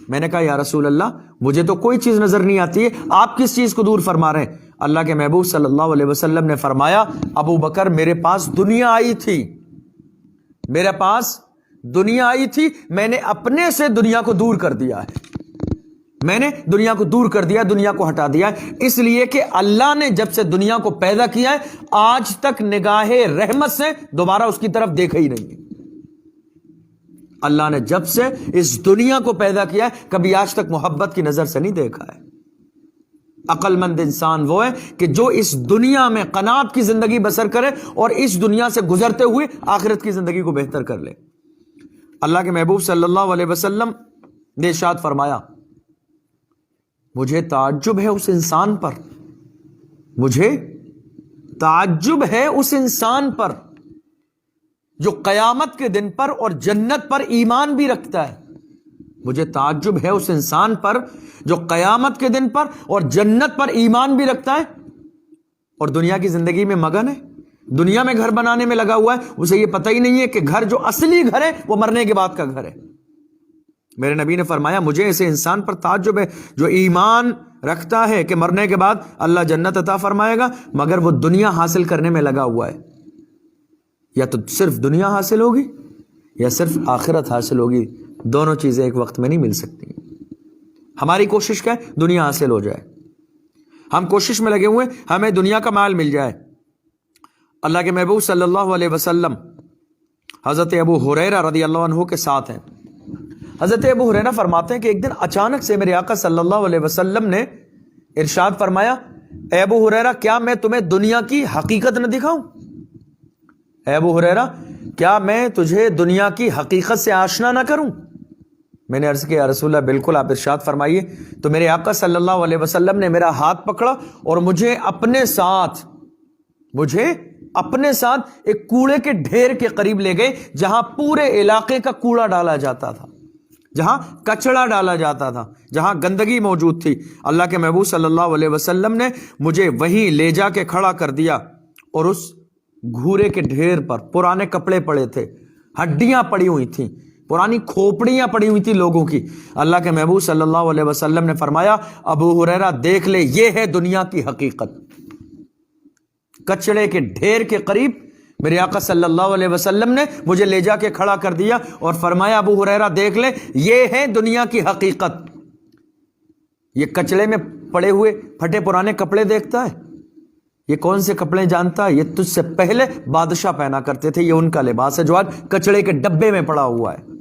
میں نے کہا یا رسول اللہ مجھے تو کوئی چیز نظر نہیں آتی ہے، آپ کس چیز کو دور فرما رہے ہیں؟ اللہ کے محبوب صلی اللہ علیہ وسلم نے فرمایا ابو بکر میرے پاس دنیا آئی تھی، میرے پاس دنیا آئی تھی، میں نے اپنے سے دنیا کو دور کر دیا ہے، میں نے دنیا کو دور کر دیا، دنیا کو ہٹا دیا ہے، اس لیے کہ اللہ نے جب سے دنیا کو پیدا کیا ہے آج تک نگاہ رحمت سے دوبارہ اس کی طرف دیکھا ہی نہیں ہے۔ اللہ نے جب سے اس دنیا کو پیدا کیا ہے کبھی آج تک محبت کی نظر سے نہیں دیکھا ہے۔ عقل مند انسان وہ ہے کہ جو اس دنیا میں قناعت کی زندگی بسر کرے اور اس دنیا سے گزرتے ہوئے آخرت کی زندگی کو بہتر کر لے۔ اللہ کے محبوب صلی اللہ علیہ وسلم نے ارشاد فرمایا، مجھے تعجب ہے اس انسان پر، مجھے تعجب ہے اس انسان پر جو قیامت کے دن پر اور جنت پر ایمان بھی رکھتا ہے۔ مجھے تعجب ہے اس انسان پر جو قیامت کے دن پر اور جنت پر ایمان بھی رکھتا ہے اور دنیا کی زندگی میں مگن ہے، دنیا میں گھر بنانے میں لگا ہوا ہے، اسے یہ پتہ ہی نہیں ہے کہ گھر جو اصلی گھر ہے وہ مرنے کے بعد کا گھر ہے۔ میرے نبی نے فرمایا مجھے ایسے انسان پر تعجب ہے جو ایمان رکھتا ہے کہ مرنے کے بعد اللہ جنت عطا فرمائے گا، مگر وہ دنیا حاصل کرنے میں لگا ہوا ہے۔ یا تو صرف دنیا حاصل ہوگی یا صرف آخرت حاصل ہوگی، دونوں چیزیں ایک وقت میں نہیں مل سکتی۔ ہماری کوشش کیا ہے؟ دنیا حاصل ہو جائے، ہم کوشش میں لگے ہوئے ہمیں دنیا کا مال مل جائے۔ اللہ کے محبوب صلی اللہ علیہ وسلم حضرت ابو ہریرہ رضی اللہ عنہ کے ساتھ ہیں۔ حضرت ابو ہریرہ فرماتے ہیں کہ ایک دن اچانک سے میرے آقا صلی اللہ علیہ وسلم نے ارشاد فرمایا، اے ابو ہریرہ کیا میں تمہیں دنیا کی حقیقت نہ دکھاؤں؟ اے ابو ہریرہ کیا میں تجھے دنیا کی حقیقت سے آشنا نہ کروں؟ میں نے عرض کیا یا رسول اللہ بالکل، آپ ارشاد فرمائیے۔ تو میرے آقا صلی اللہ علیہ وسلم نے میرا ہاتھ پکڑا اور مجھے اپنے ساتھ ایک کوڑے کے ڈھیر کے قریب لے گئے جہاں پورے علاقے کا کوڑا ڈالا جاتا تھا، جہاں کچڑا ڈالا جاتا تھا، جہاں گندگی موجود تھی۔ اللہ کے محبوب صلی اللہ علیہ وسلم نے مجھے وہیں لے جا کے کھڑا کر دیا اور اس گھورے کے ڈھیر پر پرانے کپڑے پڑے تھے، ہڈیاں پڑی ہوئی تھیں، پرانی کھوپڑیاں پڑی ہوئی تھی لوگوں کی۔ اللہ کے محبوب صلی اللہ علیہ وسلم نے فرمایا، ابو ہریرہ دیکھ لے، یہ ہے دنیا کی حقیقت۔ کچڑے کے ڈھیر کے قریب میرے آقا صلی اللہ علیہ وسلم نے مجھے لے جا کے کھڑا کر دیا اور فرمایا، ابو ہریرہ دیکھ لے، یہ ہے دنیا کی حقیقت۔ یہ کچڑے میں پڑے ہوئے پھٹے پرانے کپڑے دیکھتا ہے، یہ کون سے کپڑے جانتا ہے؟ یہ تجھ سے پہلے بادشاہ پہنا کرتے تھے، یہ ان کا لباس ہے جو آج کچڑے کے ڈبے میں پڑا ہوا ہے۔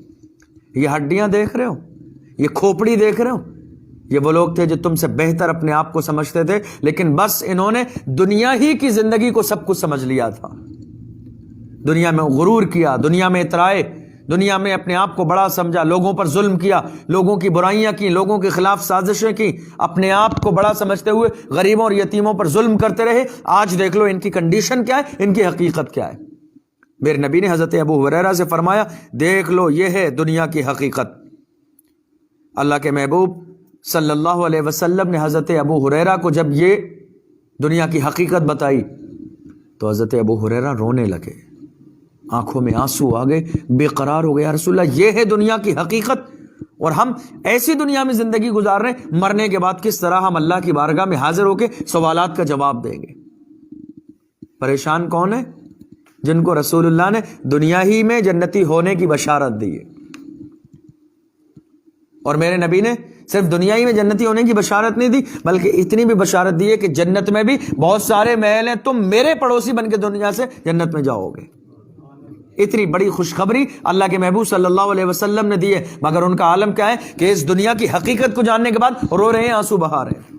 یہ ہڈیاں دیکھ رہے ہو، یہ کھوپڑی دیکھ رہے ہو، یہ وہ لوگ تھے جو تم سے بہتر اپنے آپ کو سمجھتے تھے، لیکن بس انہوں نے دنیا ہی کی زندگی کو سب کچھ سمجھ لیا تھا، دنیا میں غرور کیا، دنیا میں اترائے، دنیا میں اپنے آپ کو بڑا سمجھا، لوگوں پر ظلم کیا، لوگوں کی برائیاں کی، لوگوں کے خلاف سازشیں کی، اپنے آپ کو بڑا سمجھتے ہوئے غریبوں اور یتیموں پر ظلم کرتے رہے۔ آج دیکھ لو ان کی کنڈیشن کیا ہے، ان کی حقیقت کیا ہے۔ میرے نبی نے حضرت ابو ہریرہ سے فرمایا، دیکھ لو یہ ہے دنیا کی حقیقت۔ اللہ کے محبوب صلی اللہ علیہ وسلم نے حضرت ابو ہریرہ کو جب یہ دنیا کی حقیقت بتائی تو حضرت ابو ہریرہ رونے لگے، آنکھوں میں آنسو آ گئے، بے قرار ہو گئے، یا رسول اللہ یہ ہے دنیا کی حقیقت اور ہم ایسی دنیا میں زندگی گزار رہے ہیں، مرنے کے بعد کس طرح ہم اللہ کی بارگاہ میں حاضر ہو کے سوالات کا جواب دیں گے؟ پریشان کون ہے؟ جن کو رسول اللہ نے دنیا ہی میں جنتی ہونے کی بشارت دی ہے۔ اور میرے نبی نے صرف دنیا ہی میں جنتی ہونے کی بشارت نہیں دی، بلکہ اتنی بھی بشارت دی ہے کہ جنت میں بھی بہت سارے محل ہیں، تم میرے پڑوسی بن کے دنیا سے جنت میں جاؤ گے۔ اتنی بڑی خوشخبری اللہ کے محبوب صلی اللہ علیہ وسلم نے دی ہے، مگر ان کا عالم کیا ہے کہ اس دنیا کی حقیقت کو جاننے کے بعد رو رہے ہیں، آنسو بہا رہے ہیں،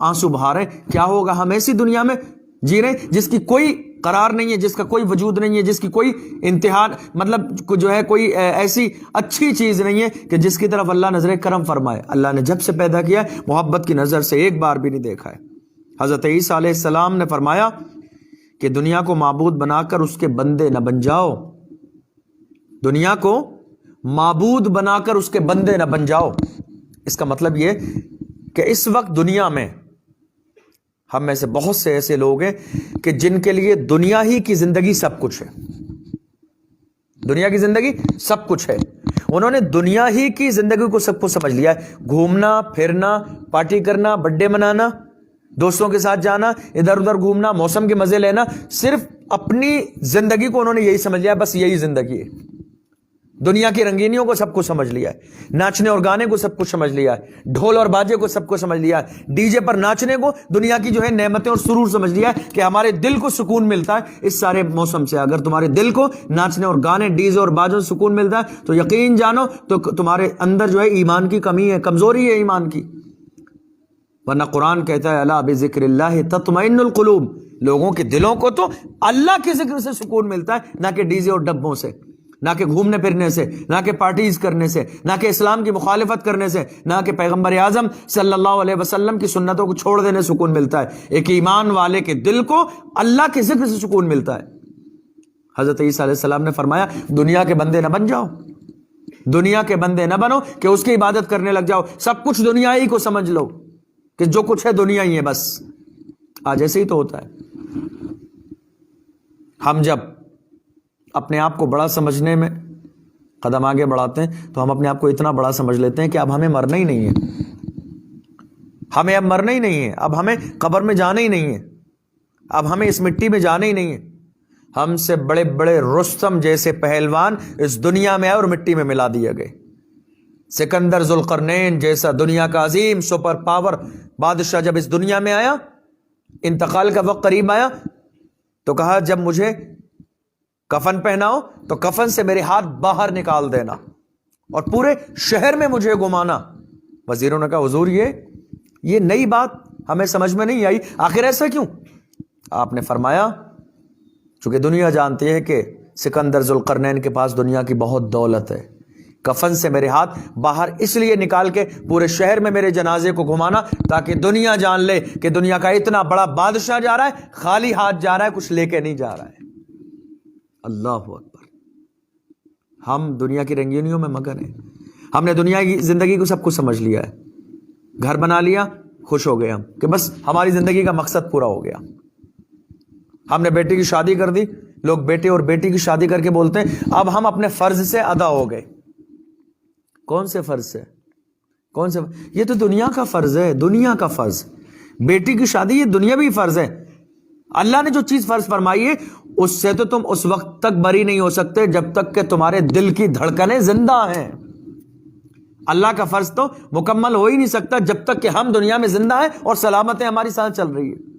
آنسو بہا رہے ہیں۔ کیا ہوگا؟ ہم ایسی دنیا میں جی رہے ہیں جس کی کوئی قرار نہیں ہے، جس کا کوئی وجود نہیں ہے، جس کی کوئی انتہا مطلب جو ہے کوئی ایسی اچھی چیز نہیں ہے کہ جس کی طرف اللہ نظر کرم فرمائے۔ اللہ نے جب سے پیدا کیا ہے محبت کی نظر سے ایک بار بھی نہیں دیکھا ہے۔ حضرت عیسیٰ علیہ السلام نے فرمایا کہ دنیا کو معبود بنا کر اس کے بندے نہ بن جاؤ، دنیا کو معبود بنا کر اس کے بندے نہ بن جاؤ۔ اس کا مطلب یہ کہ اس وقت دنیا میں ہم میں سے بہت سے ایسے لوگ ہیں کہ جن کے لیے دنیا ہی کی زندگی سب کچھ ہے، دنیا کی زندگی سب کچھ ہے۔ انہوں نے دنیا ہی کی زندگی کو سب کچھ سمجھ لیا ہے، گھومنا پھرنا، پارٹی کرنا، برتھ ڈے منانا، دوستوں کے ساتھ جانا، ادھر ادھر گھومنا، موسم کے مزے لینا، صرف اپنی زندگی کو انہوں نے یہی سمجھ لیا، بس یہی زندگی ہے۔ دنیا کی رنگینیوں کو سب کچھ سمجھ لیا ہے، ناچنے اور گانے کو سب کچھ سمجھ لیا ہے، ڈھول اور باجے کو سب کچھ سمجھ لیا ہے، ڈی جے پر ناچنے کو دنیا کی جو ہے نعمتیں اور سرور سمجھ لیا ہے کہ ہمارے دل کو سکون ملتا ہے اس سارے موسم سے۔ اگر تمہارے دل کو ناچنے اور گانے، ڈی جے اور باجوں سے سکون ملتا ہے تو یقین جانو تو تمہارے اندر جو ہے ایمان کی کمی ہے، کمزوری ہے ایمان کی۔ ورنہ قرآن کہتا ہے الا بذکر اللہ تطمئن القلوب، لوگوں کے دلوں کو تو اللہ کے ذکر سے سکون ملتا ہے، نہ کہ ڈی جے اور ڈبوں سے، نہ کہ گھومنے پھرنے سے، نہ کہ پارٹیز کرنے سے، نہ کہ اسلام کی مخالفت کرنے سے، نہ کہ پیغمبر اعظم صلی اللہ علیہ وسلم کی سنتوں کو چھوڑ دینے سے سکون ملتا ہے۔ ایک ایمان والے کے دل کو اللہ کے ذکر سے سکون ملتا ہے۔ حضرت عیسیٰ علیہ السلام نے فرمایا دنیا کے بندے نہ بن جاؤ، دنیا کے بندے نہ بنو کہ اس کی عبادت کرنے لگ جاؤ، سب کچھ دنیا ہی کو سمجھ لو کہ جو کچھ ہے دنیا ہی ہے بس۔ آج ایسے ہی تو ہوتا ہے، ہم جب اپنے آپ کو بڑا سمجھنے میں قدم آگے بڑھاتے ہیں تو ہم اپنے آپ کو اتنا بڑا سمجھ لیتے ہیں کہ اب ہمیں مرنا ہی نہیں ہے، ہمیں اب مرنا ہی نہیں ہے، اب ہمیں قبر میں جانا ہی نہیں ہے، اب ہمیں اس مٹی میں جانا ہی نہیں ہے۔ ہم سے بڑے بڑے رستم جیسے پہلوان اس دنیا میں آئے اور مٹی میں ملا دیے گئے۔ سکندر ذوالقرنین جیسا دنیا کا عظیم سپر پاور بادشاہ جب اس دنیا میں آیا، انتقال کا وقت قریب آیا تو کہا جب مجھے کفن پہناؤ تو کفن سے میرے ہاتھ باہر نکال دینا اور پورے شہر میں مجھے گھمانا۔ وزیروں نے کہا حضور یہ نئی بات ہمیں سمجھ میں نہیں آئی، آخر ایسا کیوں؟ آپ نے فرمایا چونکہ دنیا جانتی ہے کہ سکندر ذوالقرنین کے پاس دنیا کی بہت دولت ہے، کفن سے میرے ہاتھ باہر اس لیے نکال کے پورے شہر میں میرے جنازے کو گھمانا تاکہ دنیا جان لے کہ دنیا کا اتنا بڑا بادشاہ جا رہا ہے، خالی ہاتھ جا رہا ہے، کچھ لے کے نہیں جا رہا ہے۔ اللہ اکبر۔ ہم دنیا کی رنگینیوں میں مگن ہیں، ہم نے دنیا کی زندگی کو سب کچھ سمجھ لیا ہے، گھر بنا لیا، خوش ہو گئے ہم کہ بس ہماری زندگی کا مقصد پورا ہو گیا۔ ہم نے بیٹی کی شادی کر دی، لوگ بیٹے اور بیٹی کی شادی کر کے بولتے ہیں اب ہم اپنے فرض سے ادا ہو گئے۔ کون سے فرض سے؟ کون سے؟ یہ تو دنیا کا فرض ہے، دنیا کا فرض۔ بیٹی کی شادی یہ دنیاوی فرض ہے۔ اللہ نے جو چیز فرض فرمائی ہے اس سے تو تم اس وقت تک بری نہیں ہو سکتے جب تک کہ تمہارے دل کی دھڑکنیں زندہ ہیں۔ اللہ کا فرض تو مکمل ہو ہی نہیں سکتا جب تک کہ ہم دنیا میں زندہ ہیں اور سلامتیں ہماری ساتھ چل رہی ہے۔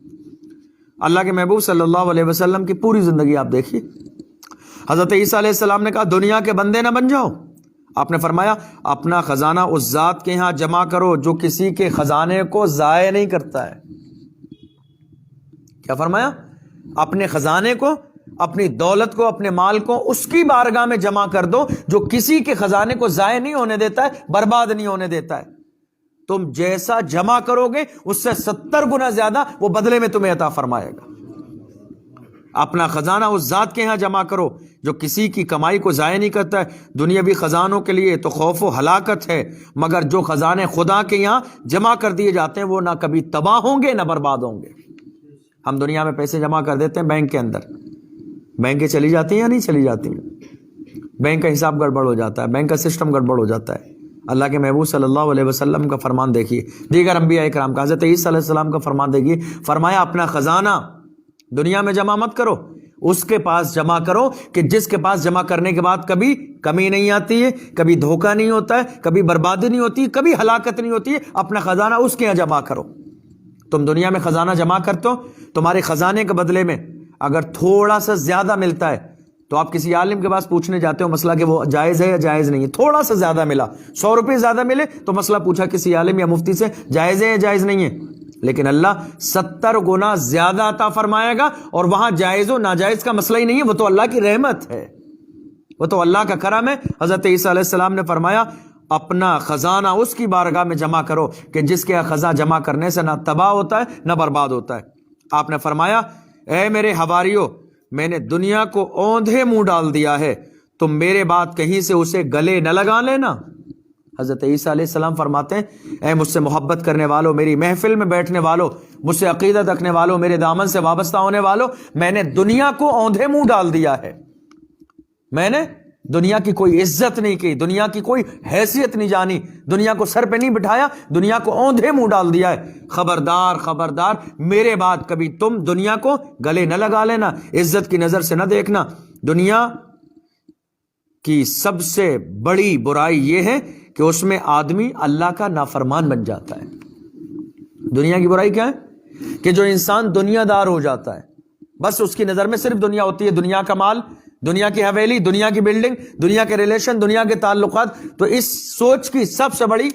اللہ کے محبوب صلی اللہ علیہ وسلم کی پوری زندگی آپ دیکھیے۔ حضرت عیسیٰ علیہ السلام نے کہا دنیا کے بندے نہ بن جاؤ، آپ نے فرمایا اپنا خزانہ اس ذات کے ہاں جمع کرو جو کسی کے خزانے کو ضائع نہیں کرتا ہے۔ کیا فرمایا؟ اپنے خزانے کو، اپنی دولت کو، اپنے مال کو اس کی بارگاہ میں جمع کر دو جو کسی کے خزانے کو ضائع نہیں ہونے دیتا ہے، برباد نہیں ہونے دیتا ہے۔ تم جیسا جمع کرو گے اس سے 70 گنا زیادہ وہ بدلے میں تمہیں عطا فرمائے گا۔ اپنا خزانہ اس ذات کے ہاں جمع کرو جو کسی کی کمائی کو ضائع نہیں کرتا ہے۔ دنیاوی خزانوں کے لیے تو خوف و ہلاکت ہے، مگر جو خزانے خدا کے یہاں جمع کر دیے جاتے ہیں وہ نہ کبھی تباہ ہوں گے نہ برباد ہوں گے۔ ہم دنیا میں پیسے جمع کر دیتے ہیں بینک کے اندر، بینکیں چلی جاتی ہیں یا نہیں چلی جاتی ہیں؟ بینک کا حساب گڑبڑ ہو جاتا ہے، بینک کا سسٹم گڑبڑ ہو جاتا ہے۔ اللہ کے محبوب صلی اللہ علیہ وسلم کا فرمان دیکھیے، دیگر انبیاء کرام کا، حضرت عیسیٰ علیہ السلام کا فرمان دیکھیے، فرمایا اپنا خزانہ دنیا میں جمع مت کرو، اس کے پاس جمع کرو کہ جس کے پاس جمع کرنے کے بعد کبھی کمی نہیں آتی ہے، کبھی دھوکہ نہیں ہوتا ہے، کبھی بربادی نہیں ہوتی ہے، کبھی ہلاکت نہیں ہوتی ہے۔ اپنا خزانہ اس کے یہاں جمع کرو۔ تم دنیا میں خزانہ جمع کرتے ہو، تمہارے خزانے کے بدلے میں اگر تھوڑا سا زیادہ ملتا ہے تو آپ کسی عالم کے پاس پوچھنے جاتے ہو مسئلہ کہ وہ جائز ہے یا جائز نہیں ہے، تھوڑا سا زیادہ ملا، 100 روپے زیادہ ملے تو مسئلہ پوچھا کسی عالم یا مفتی سے جائز ہے یا جائز نہیں ہے، لیکن اللہ 70 گنا زیادہ عطا فرمائے گا، اور وہاں جائز و ناجائز کا مسئلہ ہی نہیں ہے، وہ تو اللہ کی رحمت ہے، وہ تو اللہ کا کرم ہے۔ حضرت عیسیٰ علیہ السلام نے فرمایا اپنا خزانہ اس کی بارگاہ میں جمع کرو کہ جس کے خزانہ جمع کرنے سے نہ تباہ ہوتا ہے نہ برباد ہوتا ہے۔ آپ نے فرمایا اے میرے حواریو، میں نے دنیا کو اوندھے منہ ڈال دیا ہے، تم میرے بعد کہیں سے اسے گلے نہ لگا لینا۔ حضرت عیسیٰ علیہ السلام فرماتے ہیں اے مجھ سے محبت کرنے والوں، میری محفل میں بیٹھنے والوں، مجھ سے عقیدت رکھنے والوں، میرے دامن سے وابستہ ہونے والوں، میں نے دنیا کو اوندھے منہ ڈال دیا ہے، میں نے دنیا کی کوئی عزت نہیں کی، دنیا کی کوئی حیثیت نہیں جانی، دنیا کو سر پہ نہیں بٹھایا، دنیا کو اوندھے منہ ڈال دیا ہے۔ خبردار خبردار، میرے بعد کبھی تم دنیا کو گلے نہ لگا لینا، عزت کی نظر سے نہ دیکھنا۔ دنیا کی سب سے بڑی برائی یہ ہے کہ اس میں آدمی اللہ کا نافرمان بن جاتا ہے۔ دنیا کی برائی کیا ہے؟ کہ جو انسان دنیا دار ہو جاتا ہے، بس اس کی نظر میں صرف دنیا ہوتی ہے، دنیا کا مال، دنیا کی حویلی، دنیا کی بلڈنگ، دنیا کے ریلیشن، دنیا کے تعلقات۔ تو اس سوچ کی سب سے بڑی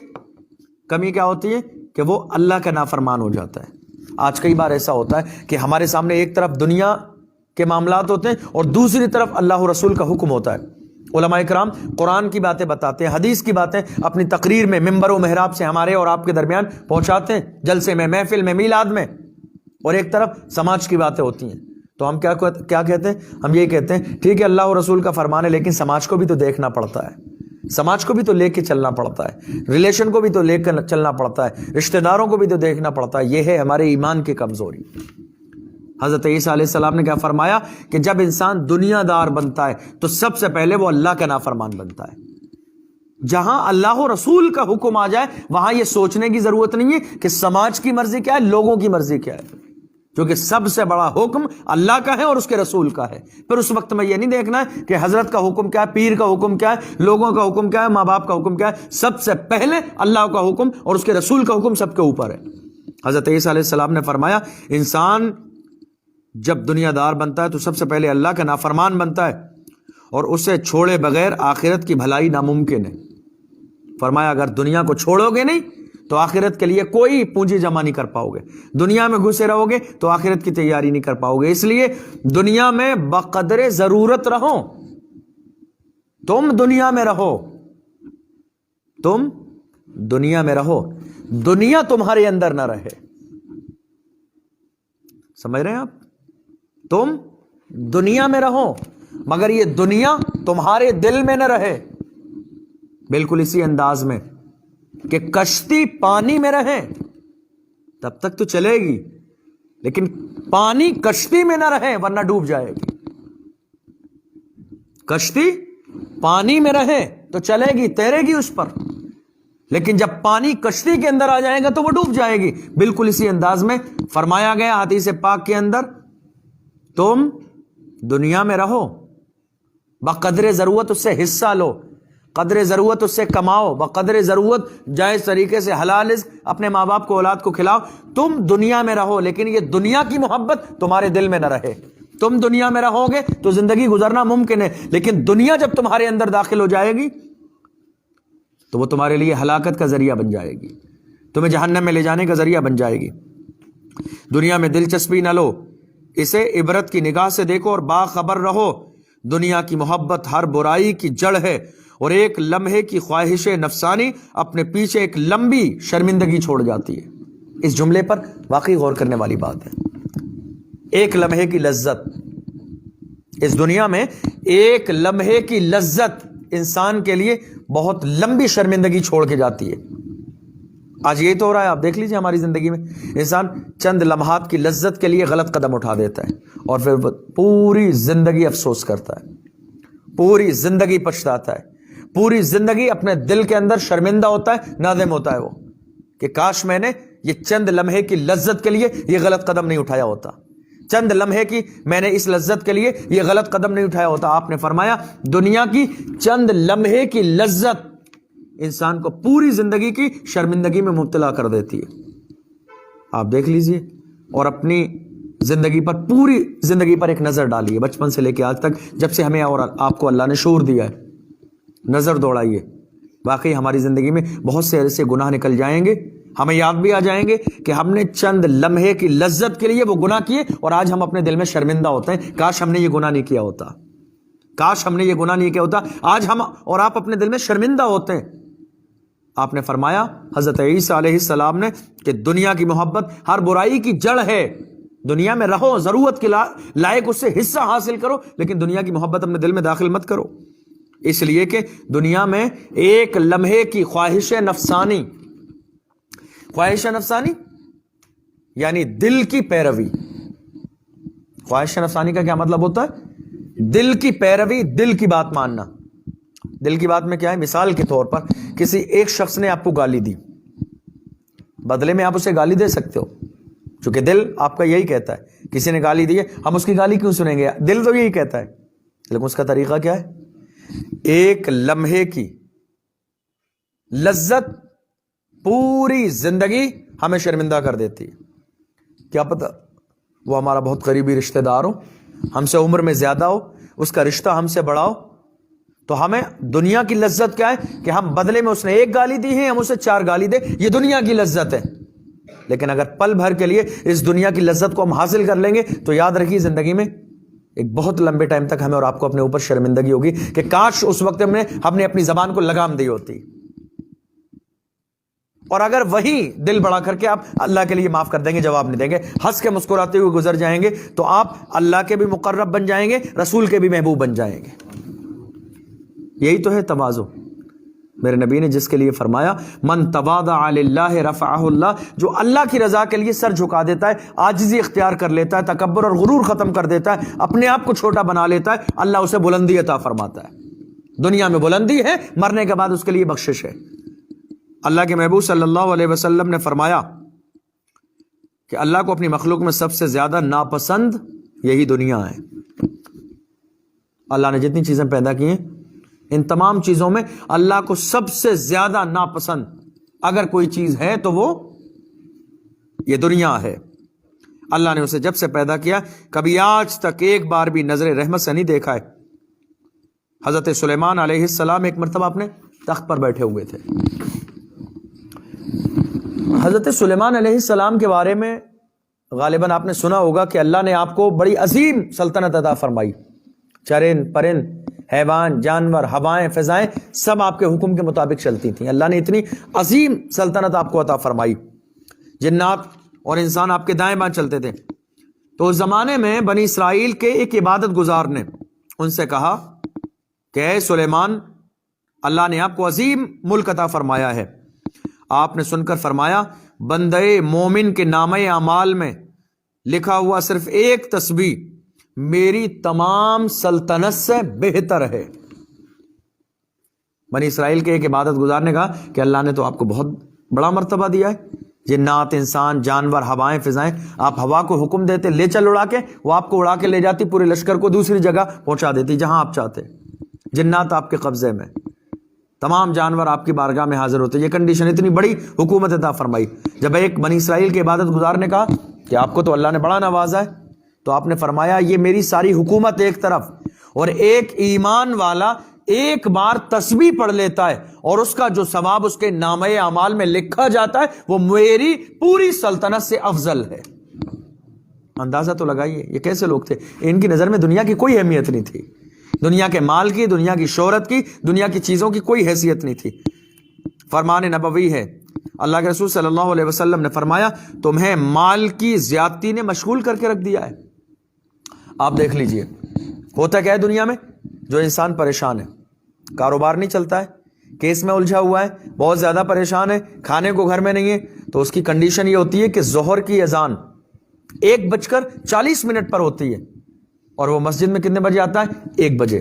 کمی کیا ہوتی ہے کہ وہ اللہ کا نافرمان ہو جاتا ہے۔ آج کئی بار ایسا ہوتا ہے کہ ہمارے سامنے ایک طرف دنیا کے معاملات ہوتے ہیں اور دوسری طرف اللہ و رسول کا حکم ہوتا ہے۔ علماء کرام قرآن کی باتیں بتاتے ہیں، حدیث کی باتیں اپنی تقریر میں ممبر و محراب سے ہمارے اور آپ کے درمیان پہنچاتے ہیں، جلسے میں، محفل میں، میلاد میں، اور ایک طرف سماج کی باتیں ہوتی ہیں۔ تو ہم کیا کہتے ہیں؟ ہم یہ کہتے ہیں ٹھیک ہے اللہ و رسول کا فرمان ہے، لیکن سماج کو بھی تو دیکھنا پڑتا ہے، سماج کو بھی تو لے کے چلنا پڑتا ہے، ریلیشن کو بھی تو لے کر چلنا پڑتا ہے، رشتہ داروں کو بھی تو دیکھنا پڑتا ہے۔ یہ ہے ہمارے ایمان کی کمزوری۔ حضرت عیسیٰ علیہ السلام نے کیا فرمایا کہ جب انسان دنیا دار بنتا ہے تو سب سے پہلے وہ اللہ کا نافرمان بنتا ہے۔ جہاں اللہ و رسول کا حکم آ جائے وہاں یہ سوچنے کی ضرورت نہیں ہے کہ سماج کی مرضی کیا ہے، لوگوں کی مرضی کیا ہے، کیونکہ سب سے بڑا حکم اللہ کا ہے اور اس کے رسول کا ہے۔ پھر اس وقت میں یہ نہیں دیکھنا ہے کہ حضرت کا حکم کیا ہے، پیر کا حکم کیا ہے، لوگوں کا حکم کیا ہے، ماں باپ کا حکم کیا ہے۔ سب سے پہلے اللہ کا حکم اور اس کے رسول کا حکم سب کے اوپر ہے۔ حضرت عیسیٰ علیہ السلام نے فرمایا انسان جب دنیا دار بنتا ہے تو سب سے پہلے اللہ کا نافرمان بنتا ہے اور اسے چھوڑے بغیر آخرت کی بھلائی ناممکن ہے۔ فرمایا اگر دنیا کو چھوڑو گے نہیں تو آخرت کے لیے کوئی پونجی جمع نہیں کر پاؤ گے، دنیا میں گھسے رہو گے تو آخرت کی تیاری نہیں کر پاؤ گے۔ اس لیے دنیا میں بقدر ضرورت رہو، تم دنیا میں رہو، تم دنیا میں رہو، دنیا تمہارے اندر نہ رہے۔ سمجھ رہے ہیں آپ؟ تم دنیا میں رہو مگر یہ دنیا تمہارے دل میں نہ رہے۔ بالکل اسی انداز میں کہ کشتی پانی میں رہے تب تک تو چلے گی، لیکن پانی کشتی میں نہ رہے ورنہ ڈوب جائے گی۔ کشتی پانی میں رہے تو چلے گی، تیرے گی اس پر، لیکن جب پانی کشتی کے اندر آ جائے گا تو وہ ڈوب جائے گی۔ بالکل اسی انداز میں فرمایا گیا حدیث پاک کے اندر تم دنیا میں رہو، بقدر ضرورت اس سے حصہ لو، قدر ضرورت اس سے کماؤ، بقدر ضرورت جائز طریقے سے حلال رزق اپنے ماں باپ کو اولاد کو کھلاؤ۔ تم دنیا میں رہو لیکن یہ دنیا کی محبت تمہارے دل میں نہ رہے۔ تم دنیا میں رہو گے تو زندگی گزارنا ممکن ہے، لیکن دنیا جب تمہارے اندر داخل ہو جائے گی تو وہ تمہارے لیے ہلاکت کا ذریعہ بن جائے گی، تمہیں جہنم میں لے جانے کا ذریعہ بن جائے گی۔ دنیا میں دلچسپی نہ لو، اسے عبرت کی نگاہ سے دیکھو اور باخبر رہو۔ دنیا کی محبت ہر برائی کی جڑ ہے اور ایک لمحے کی خواہش نفسانی اپنے پیچھے ایک لمبی شرمندگی چھوڑ جاتی ہے۔ اس جملے پر واقعی غور کرنے والی بات ہے۔ ایک لمحے کی لذت، اس دنیا میں ایک لمحے کی لذت انسان کے لیے بہت لمبی شرمندگی چھوڑ کے جاتی ہے۔ آج یہی تو ہو رہا ہے، آپ دیکھ لیجیے ہماری زندگی میں انسان چند لمحات کی لذت کے لیے غلط قدم اٹھا دیتا ہے اور پھر پوری زندگی افسوس کرتا ہے، پوری زندگی پچھتاتا ہے، پوری زندگی اپنے دل کے اندر شرمندہ ہوتا ہے، نادم ہوتا ہے وہ کہ کاش میں نے یہ چند لمحے کی لذت کے لیے یہ غلط قدم نہیں اٹھایا ہوتا، چند لمحے کی میں نے اس لذت کے لیے یہ غلط قدم نہیں اٹھایا ہوتا۔ آپ نے فرمایا دنیا کی چند لمحے کی لذت انسان کو پوری زندگی کی شرمندگی میں مبتلا کر دیتی ہے۔ آپ دیکھ لیجئے اور اپنی زندگی پر، پوری زندگی پر ایک نظر ڈالیے، بچپن سے لے کے آج تک جب سے ہمیں اور آپ کو اللہ نے شعور دیا ہے، نظر دوڑائیے۔ واقعی ہماری زندگی میں بہت سے ایسے گناہ نکل جائیں گے، ہمیں یاد بھی آ جائیں گے کہ ہم نے چند لمحے کی لذت کے لیے وہ گناہ کیے اور آج ہم اپنے دل میں شرمندہ ہوتے ہیں، کاش ہم نے یہ گناہ نہیں کیا ہوتا، کاش ہم نے یہ گناہ نہیں کیا ہوتا۔ آج ہم اور آپ اپنے دل میں شرمندہ ہوتے ہیں۔ آپ نے فرمایا حضرت عیسیٰ علیہ السلام نے کہ دنیا کی محبت ہر برائی کی جڑ ہے۔ دنیا میں رہو، ضرورت کے لائق اس سے حصہ حاصل کرو، لیکن دنیا کی محبت اپنے دل میں داخل مت کرو، اس لیے کہ دنیا میں ایک لمحے کی خواہش نفسانی، خواہش نفسانی یعنی دل کی پیروی۔ خواہش نفسانی کا کیا مطلب ہوتا ہے؟ دل کی پیروی، دل کی بات ماننا۔ دل کی بات میں کیا ہے؟ مثال کے طور پر کسی ایک شخص نے آپ کو گالی دی، بدلے میں آپ اسے گالی دے سکتے ہو، چونکہ دل آپ کا یہی کہتا ہے، کسی نے گالی دی ہے ہم اس کی گالی کیوں سنیں گے، دل تو یہی کہتا ہے، لیکن اس کا طریقہ کیا ہے؟ ایک لمحے کی لذت پوری زندگی ہمیں شرمندہ کر دیتی ہے۔ کیا پتہ وہ ہمارا بہت قریبی رشتہ دار ہو، ہم سے عمر میں زیادہ ہو، اس کا رشتہ ہم سے بڑا ہو، تو ہمیں دنیا کی لذت کیا ہے کہ ہم بدلے میں اس نے ایک گالی دی ہے ہم اسے 4 گالی دے، یہ دنیا کی لذت ہے۔ لیکن اگر پل بھر کے لیے اس دنیا کی لذت کو ہم حاصل کر لیں گے تو یاد رکھیے زندگی میں ایک بہت لمبے ٹائم تک ہمیں اور آپ کو اپنے اوپر شرمندگی ہوگی کہ کاش اس وقت ہم نے اپنی زبان کو لگام دی ہوتی. اور اگر وہی دل بڑا کر کے آپ اللہ کے لیے معاف کر دیں گے, جواب نہیں دیں گے, ہنس کے مسکراتے ہوئے گزر جائیں گے, تو آپ اللہ کے بھی مقرب بن جائیں گے, رسول کے بھی محبوب بن جائیں گے. یہی تو ہے تواضع. میرے نبی نے جس کے لیے فرمایا من تواضع للہ رفعہ اللہ, جو اللہ کی رضا کے لیے سر جھکا دیتا ہے, عاجزی اختیار کر لیتا ہے, تکبر اور غرور ختم کر دیتا ہے, اپنے آپ کو چھوٹا بنا لیتا ہے, اللہ اسے بلندی عطا فرماتا ہے. دنیا میں بلندی ہے, مرنے کے بعد اس کے لیے بخشش ہے. اللہ کے محبوب صلی اللہ علیہ وسلم نے فرمایا کہ اللہ کو اپنی مخلوق میں سب سے زیادہ ناپسند یہی دنیا ہے. اللہ نے جتنی چیزیں پیدا کی ہیں ان تمام چیزوں میں اللہ کو سب سے زیادہ ناپسند اگر کوئی چیز ہے تو وہ یہ دنیا ہے. اللہ نے اسے جب سے پیدا کیا کبھی آج تک ایک بار بھی نظر رحمت سے نہیں دیکھا ہے. حضرت سلیمان علیہ السلام ایک مرتبہ اپنے تخت پر بیٹھے ہوئے تھے. حضرت سلیمان علیہ السلام کے بارے میں غالباً آپ نے سنا ہوگا کہ اللہ نے آپ کو بڑی عظیم سلطنت عطا فرمائی. چرند پرند, حیوان, جانور, ہوائیں, فضائیں سب آپ کے حکم کے مطابق چلتی تھیں. اللہ نے اتنی عظیم سلطنت آپ کو عطا فرمائی. جنات اور انسان آپ کے دائیں بائیں چلتے تھے. تو اس زمانے میں بنی اسرائیل کے ایک عبادت گزار نے ان سے کہا کہ اے سلیمان, اللہ نے آپ کو عظیم ملک عطا فرمایا ہے. آپ نے سن کر فرمایا بندے مومن کے نامہ اعمال میں لکھا ہوا صرف ایک تسبیح میری تمام سلطنت سے بہتر ہے. بنی اسرائیل کے ایک عبادت گزار نے کہا کہ اللہ نے تو آپ کو بہت بڑا مرتبہ دیا ہے. جنات, انسان, جانور, ہوائیں, فضائیں, آپ ہوا کو حکم دیتے لے چل اڑا کے, وہ آپ کو اڑا کے لے جاتی, پورے لشکر کو دوسری جگہ پہنچا دیتی جہاں آپ چاہتے. جنات آپ کے قبضے میں, تمام جانور آپ کی بارگاہ میں حاضر ہوتے. یہ کنڈیشن, اتنی بڑی حکومت عطا فرمائی. جب ایک بنی اسرائیل کے عبادت گزار نے کہا کہ آپ کو تو اللہ نے بڑا نوازا ہے, تو آپ نے فرمایا یہ میری ساری حکومت ایک طرف, اور ایک ایمان والا ایک بار تسبیح پڑھ لیتا ہے اور اس کا جو ثواب اس کے نامہ اعمال میں لکھا جاتا ہے وہ میری پوری سلطنت سے افضل ہے. اندازہ تو لگائیے یہ کیسے لوگ تھے. ان کی نظر میں دنیا کی کوئی اہمیت نہیں تھی, دنیا کے مال کی, دنیا کی شہرت کی, دنیا کی چیزوں کی کوئی حیثیت نہیں تھی. فرمان نبوی ہے, اللہ کے رسول صلی اللہ علیہ وسلم نے فرمایا تمہیں مال کی زیادتی نے مشغول کر کے رکھ دیا ہے. آپ دیکھ لیجئے ہوتا کیا ہے دنیا میں, جو انسان پریشان ہے, کاروبار نہیں چلتا ہے, کیس میں الجھا ہوا ہے, بہت زیادہ پریشان ہے, کھانے کو گھر میں نہیں ہے, تو اس کی کنڈیشن یہ ہوتی ہے کہ ظہر کی اذان 1:40 پر ہوتی ہے اور وہ مسجد میں کتنے بجے آتا ہے؟ 1 بجے.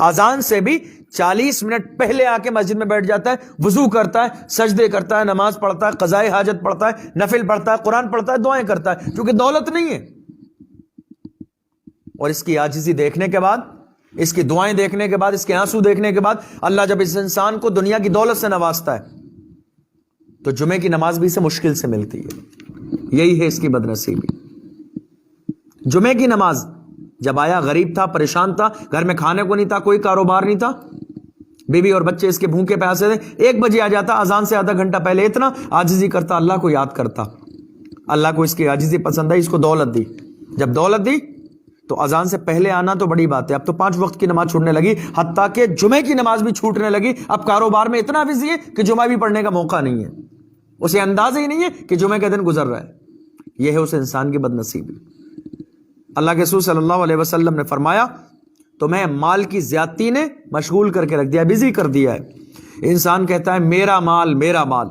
اذان سے بھی 40 منٹ پہلے آ کے مسجد میں بیٹھ جاتا ہے, وضو کرتا ہے, سجدے کرتا ہے, نماز پڑھتا ہے, قضائے حاجت پڑھتا ہے, نفل پڑھتا ہے, قرآن پڑھتا ہے, دعائیں کرتا ہے, کیونکہ دولت نہیں ہے. اور اس کی عاجزی دیکھنے کے بعد, اس کی دعائیں دیکھنے کے بعد, اس کے آنسو دیکھنے کے بعد اللہ جب اس انسان کو دنیا کی دولت سے نوازتا ہے تو جمعے کی نماز بھی اسے مشکل سے ملتی ہے. یہی ہے اس کی بدنصیبی. جمعے کی نماز جب آیا غریب تھا, پریشان تھا, گھر میں کھانے کو نہیں تھا, کوئی کاروبار نہیں تھا, بیوی اور بچے اس کے بھوکے پیاسے تھے, 1 بجے آ جاتا, اذان سے آدھا گھنٹہ پہلے اتنا عاجزی کرتا, اللہ کو یاد کرتا. اللہ کو اس کی عاجزی پسند آئی, اس کو دولت دی. جب دولت دی تو اذان سے پہلے آنا تو بڑی بات ہے. اب تو 5 وقت کی نماز چھوڑنے لگی, حتیٰ کہ جمعے کی نماز بھی چھوٹنے لگی. اب کاروبار میں اتنا بزی ہے کہ جمعہ بھی پڑھنے کا موقع نہیں ہے, اسے اندازہ ہی نہیں ہے کہ جمعے کا دن گزر رہا ہے. یہ ہے اس انسان کی بدنصیبی. اللہ کے رسول صلی اللہ علیہ وسلم نے فرمایا تمہیں مال کی زیادتی نے مشغول کر کے رکھ دیا, بزی کر دیا ہے. انسان کہتا ہے میرا مال میرا مال.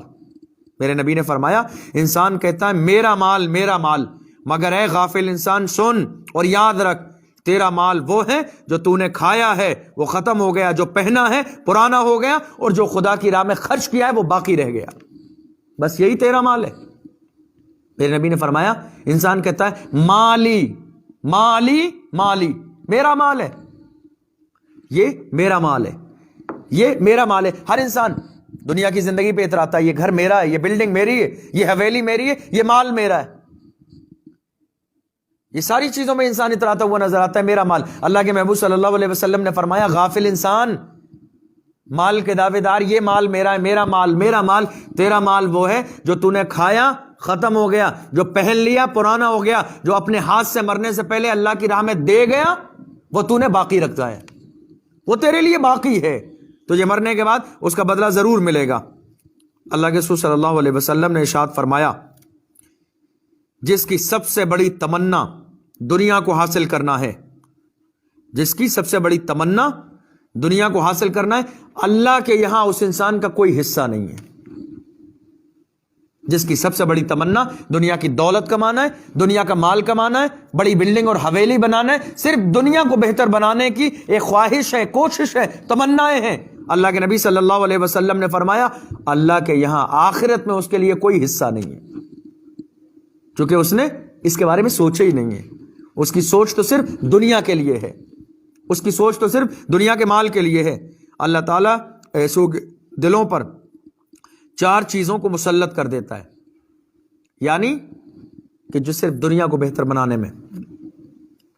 میرے نبی نے فرمایا انسان کہتا ہے میرا مال میرا مال, مگر اے غافل انسان سن اور یاد رکھ, تیرا مال وہ ہے جو تو نے کھایا ہے وہ ختم ہو گیا, جو پہنا ہے پرانا ہو گیا, اور جو خدا کی راہ میں خرچ کیا ہے وہ باقی رہ گیا. بس یہی تیرا مال ہے. میرے نبی نے فرمایا انسان کہتا ہے مالی مالی مالی, میرا مال ہے, یہ میرا مال ہے, یہ میرا مال ہے. ہر انسان دنیا کی زندگی پہ اتراتا ہے یہ گھر میرا ہے, یہ بلڈنگ میری ہے, یہ حویلی میری ہے, یہ مال میرا ہے. یہ ساری چیزوں میں انسان اتراتا ہوا نظر آتا ہے میرا مال. اللہ کے محبوب صلی اللہ علیہ وسلم نے فرمایا غافل انسان مال کے دعوے دار، یہ مال میرا ہے، میرا مال، میرا مال۔ تیرا مال وہ ہے جو تو نے کھایا ختم ہو گیا، جو پہن لیا پرانا ہو گیا، جو اپنے ہاتھ سے مرنے سے پہلے اللہ کی راہ میں دے گیا وہ تو نے باقی رکھا ہے، وہ تیرے لیے باقی ہے، تجھے مرنے کے بعد اس کا بدلہ ضرور ملے گا۔ اللہ کے رسول صلی اللہ علیہ وسلم نے ارشاد فرمایا، جس کی سب سے بڑی تمنا دنیا کو حاصل کرنا ہے، جس کی سب سے بڑی تمنا دنیا کو حاصل کرنا ہے، اللہ کے یہاں اس انسان کا کوئی حصہ نہیں ہے۔ جس کی سب سے بڑی تمنا دنیا کی دولت کمانا ہے، دنیا کا مال کمانا ہے، بڑی بلڈنگ اور حویلی بنانا ہے، صرف دنیا کو بہتر بنانے کی ایک خواہش ہے، کوشش ہے، تمنائیں ہیں، اللہ کے نبی صلی اللہ علیہ وسلم نے فرمایا اللہ کے یہاں آخرت میں اس کے لیے کوئی حصہ نہیں ہے، چونکہ اس نے اس کے بارے میں سوچا ہی نہیں ہے۔ اس کی سوچ تو صرف دنیا کے لیے ہے، اس کی سوچ تو صرف دنیا کے مال کے لیے ہے۔ اللہ تعالیٰ ایسو دلوں پر 4 چیزوں کو مسلط کر دیتا ہے، یعنی کہ جو صرف دنیا کو بہتر بنانے میں،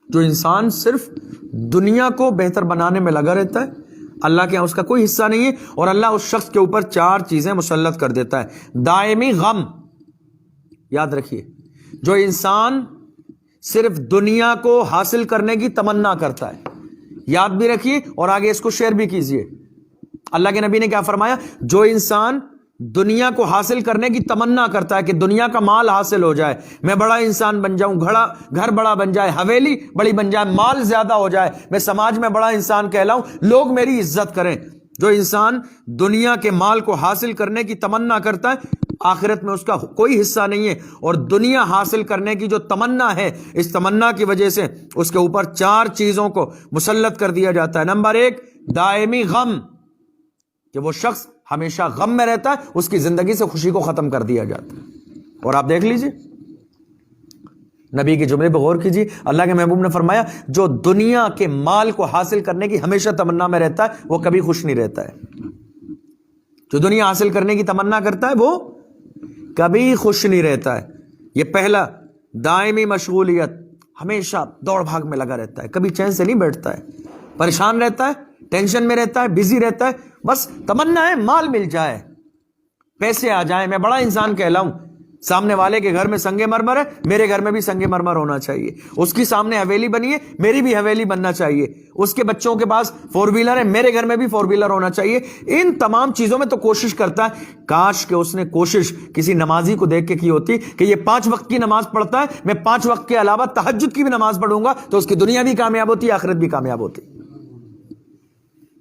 جو انسان صرف دنیا کو بہتر بنانے میں لگا رہتا ہے، اللہ کے یہاں اس کا کوئی حصہ نہیں ہے، اور اللہ اس شخص کے اوپر 4 چیزیں مسلط کر دیتا ہے۔ دائمی غم، یاد رکھیے، جو انسان صرف دنیا کو حاصل کرنے کی تمنا کرتا ہے، یاد بھی رکھیے اور آگے اس کو شیئر بھی کیجئے۔ اللہ کے نبی نے کیا فرمایا؟ جو انسان دنیا کو حاصل کرنے کی تمنا کرتا ہے کہ دنیا کا مال حاصل ہو جائے، میں بڑا انسان بن جاؤں، گھر بڑا بن جائے، حویلی بڑی بن جائے، مال زیادہ ہو جائے، میں سماج میں بڑا انسان کہلاؤں، لوگ میری عزت کریں، جو انسان دنیا کے مال کو حاصل کرنے کی تمنا کرتا ہے آخرت میں اس کا کوئی حصہ نہیں ہے، اور دنیا حاصل کرنے کی جو تمنا ہے اس تمنا کی وجہ سے اس کے اوپر 4 چیزوں کو مسلط کر دیا جاتا ہے۔ نمبر 1 دائمی غم، کہ وہ شخص ہمیشہ غم میں رہتا ہے، اس کی زندگی سے خوشی کو ختم کر دیا جاتا ہے۔ اور آپ دیکھ لیجئے نبی کے جملے پہ غور کیجیے، اللہ کے محبوب نے فرمایا جو دنیا کے مال کو حاصل کرنے کی ہمیشہ تمنا میں رہتا ہے وہ کبھی خوش نہیں رہتا ہے۔ جو دنیا حاصل کرنے کی تمنا کرتا ہے وہ کبھی خوش نہیں رہتا ہے۔ یہ پہلا، دائمی مشغولیت، ہمیشہ دوڑ بھاگ میں لگا رہتا ہے، کبھی چین سے نہیں بیٹھتا ہے، پریشان رہتا ہے، ٹینشن میں رہتا ہے، بزی رہتا ہے، بس تمنا ہے مال مل جائے، پیسے آ جائیں، میں بڑا انسان کہلاؤں۔ سامنے والے کے گھر میں سنگ مرمر ہے، میرے گھر میں بھی سنگ مرمر ہونا چاہیے، اس کی سامنے حویلی بنی ہے، میری بھی حویلی بننا چاہیے، اس کے بچوں کے پاس 4 ویلر ہے، میرے گھر میں بھی 4 ویلر ہونا چاہیے۔ ان تمام چیزوں میں تو کوشش کرتا ہے، کاش کہ اس نے کوشش کسی نمازی کو دیکھ کے کی ہوتی کہ یہ 5 وقت کی نماز پڑھتا ہے، میں 5 وقت کے علاوہ تہجد کی بھی نماز پڑھوں گا، تو اس کی دنیا بھی کامیاب ہوتی، آخرت بھی کامیاب ہوتی۔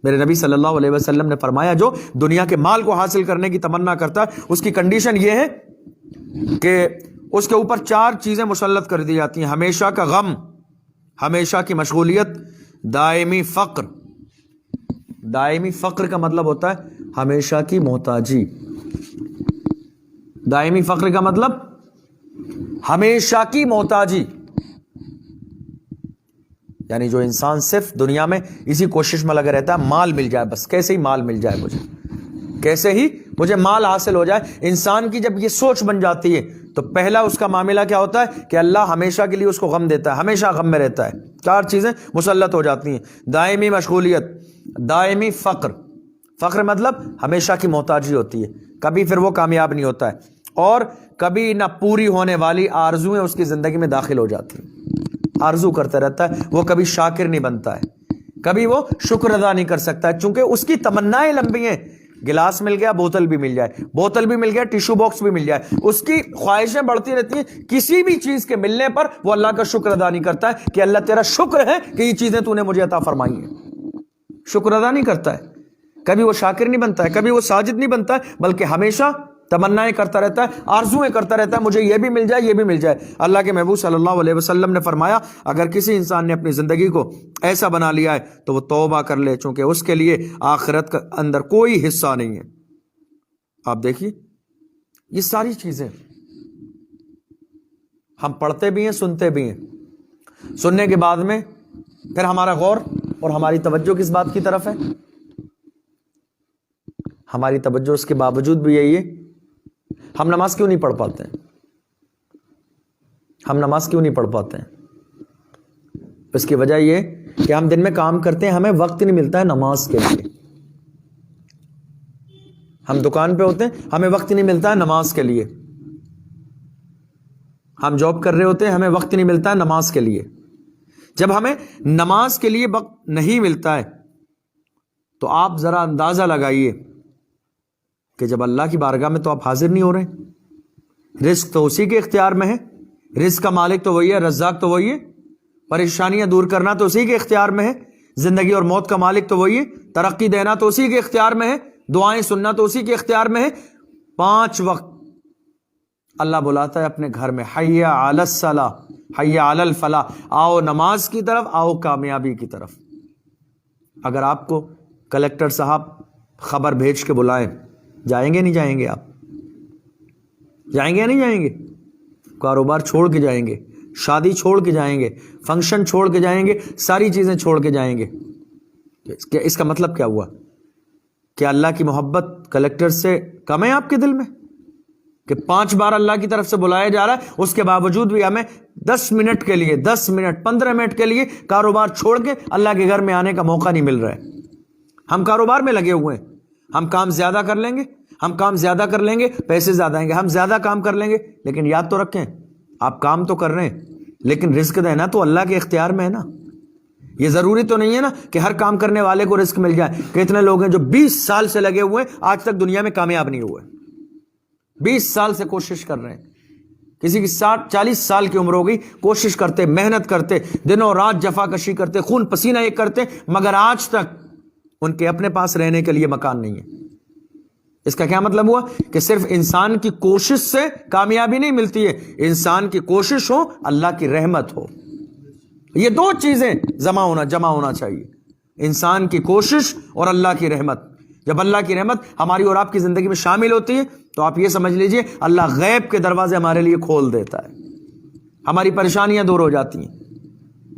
میرے نبی صلی اللہ علیہ وسلم نے فرمایا جو دنیا کے مال کو حاصل کرنے کی تمنا کرتا ہے اس کی کنڈیشن یہ ہے کہ اس کے اوپر 4 چیزیں مسلط کر دی جاتی ہیں: ہمیشہ کا غم، ہمیشہ کی مشغولیت، دائمی فقر۔ دائمی فقر کا مطلب ہوتا ہے ہمیشہ کی محتاجی۔ دائمی فقر کا مطلب ہمیشہ کی محتاجی، یعنی جو انسان صرف دنیا میں اسی کوشش میں لگا رہتا ہے مال مل جائے، بس کیسے ہی مال مل جائے مجھے، کیسے ہی مجھے مال حاصل ہو جائے۔ انسان کی جب یہ سوچ بن جاتی ہے تو پہلا اس کا معاملہ کیا ہوتا ہے کہ اللہ ہمیشہ کے لیے اس کو غم دیتا ہے، ہمیشہ غم میں رہتا ہے۔ 4 چیزیں مسلط ہو جاتی ہیں: دائمی مشغولیت، دائمی فقر، فقر مطلب ہمیشہ کی محتاجی ہوتی ہے، کبھی پھر وہ کامیاب نہیں ہوتا ہے، اور کبھی نہ پوری ہونے والی آرزویں اس کی زندگی میں داخل ہو جاتی ہیں، آرزو کرتا رہتا ہے، وہ کبھی شاکر نہیں بنتا ہے، کبھی وہ شکر ادا نہیں کر سکتا ہے، چونکہ اس کی تمنائیں لمبی ہیں۔ گلاس مل گیا، بوتل بھی مل جائے، بوتل بھی مل گیا، ٹیشو باکس بھی مل جائے، اس کی خواہشیں بڑھتی رہتی ہیں۔ کسی بھی چیز کے ملنے پر وہ اللہ کا شکر ادا نہیں کرتا ہے کہ اللہ تیرا شکر ہے کہ یہ چیزیں تو نے مجھے عطا فرمائی ہیں، شکر ادا نہیں کرتا ہے، کبھی وہ شاکر نہیں بنتا ہے، کبھی وہ ساجد نہیں بنتا ہے، بلکہ ہمیشہ تمنائیں کرتا رہتا ہے، آرزویں کرتا رہتا ہے، مجھے یہ بھی مل جائے، یہ بھی مل جائے۔ اللہ کے محبوب صلی اللہ علیہ وسلم نے فرمایا اگر کسی انسان نے اپنی زندگی کو ایسا بنا لیا ہے تو وہ توبہ کر لے، چونکہ اس کے لیے آخرت کے اندر کوئی حصہ نہیں ہے۔ آپ دیکھیے یہ ساری چیزیں ہم پڑھتے بھی ہیں، سنتے بھی ہیں، سننے کے بعد میں پھر ہمارا غور اور ہماری توجہ کس بات کی طرف ہے؟ ہماری توجہ اس کے باوجود بھی یہی ہے ہم نماز کیوں نہیں پڑھ پاتے ہیں؟ ہم نماز کیوں نہیں پڑھ پاتے ہیں؟ اس کی وجہ یہ کہ ہم دن میں کام کرتے ہیں، ہمیں وقت نہیں ملتا ہے نماز کے لیے۔ ہم دکان پہ ہوتے ہیں، ہمیں وقت نہیں ملتا ہے نماز کے لیے. ہم جاب کر رہے ہوتے ہیں، ہمیں وقت نہیں ملتا ہے نماز کے لیے. جب ہمیں نماز کے لیے وقت نہیں ملتا ہے تو آپ ذرا اندازہ لگائیے کہ جب اللہ کی بارگاہ میں تو آپ حاضر نہیں ہو رہے. رزق تو اسی کے اختیار میں ہے، رزق کا مالک تو وہی ہے، رزاق تو وہی ہے، پریشانیاں دور کرنا تو اسی کے اختیار میں ہے، زندگی اور موت کا مالک تو وہی ہے، ترقی دینا تو اسی کے اختیار میں ہے، دعائیں سننا تو اسی کے اختیار میں ہے. 5 وقت اللہ بلاتا ہے اپنے گھر میں، حی علی الصلاۃ، حی علی الفلاح، آؤ نماز کی طرف، آؤ کامیابی کی طرف. اگر آپ کو کلیکٹر صاحب خبر بھیج کے بلائیں، جائیں گے نہیں جائیں گے؟ آپ جائیں گے یا نہیں جائیں گے؟ کاروبار چھوڑ کے جائیں گے، شادی چھوڑ کے جائیں گے، فنکشن چھوڑ کے جائیں گے، ساری چیزیں چھوڑ کے جائیں گے. اس کا مطلب کیا ہوا؟ کہ اللہ کی محبت کلیکٹر سے کم ہے آپ کے دل میں؟ کہ 5 بار اللہ کی طرف سے بلایا جا رہا ہے، اس کے باوجود بھی ہمیں 10 منٹ کے لیے، 10 منٹ 15 منٹ کے لیے کاروبار چھوڑ کے اللہ کے گھر میں آنے کا موقع نہیں مل رہا ہے. ہم کاروبار میں لگے ہوئے ہیں، ہم کام زیادہ کر لیں گے، ہم کام زیادہ کر لیں گے، پیسے زیادہ آئیں گے، ہم زیادہ کام کر لیں گے. لیکن یاد تو رکھیں، آپ کام تو کر رہے ہیں لیکن رزق دینا تو اللہ کے اختیار میں ہے نا. یہ ضروری تو نہیں ہے نا کہ ہر کام کرنے والے کو رزق مل جائے. کتنے لوگ ہیں جو 20 سال سے لگے ہوئے ہیں، آج تک دنیا میں کامیاب نہیں ہوئے. 20 سال سے کوشش کر رہے ہیں، کسی کی 40 سال کی عمر ہو گئی، کوشش کرتے، محنت کرتے، دنوں رات جفا کشی کرتے، خون پسینہ ایک کرتے، مگر آج تک ان کے اپنے پاس رہنے کے لیے مکان نہیں ہے. اس کا کیا مطلب ہوا؟ کہ صرف انسان کی کوشش سے کامیابی نہیں ملتی ہے، انسان کی کوشش ہو، اللہ کی رحمت ہو. یہ 2 چیزیں جمع ہونا چاہیے، انسان کی کوشش اور اللہ کی رحمت. جب اللہ کی رحمت ہماری اور آپ کی زندگی میں شامل ہوتی ہے تو آپ یہ سمجھ لیجئے اللہ غیب کے دروازے ہمارے لیے کھول دیتا ہے، ہماری پریشانیاں دور ہو جاتی ہیں.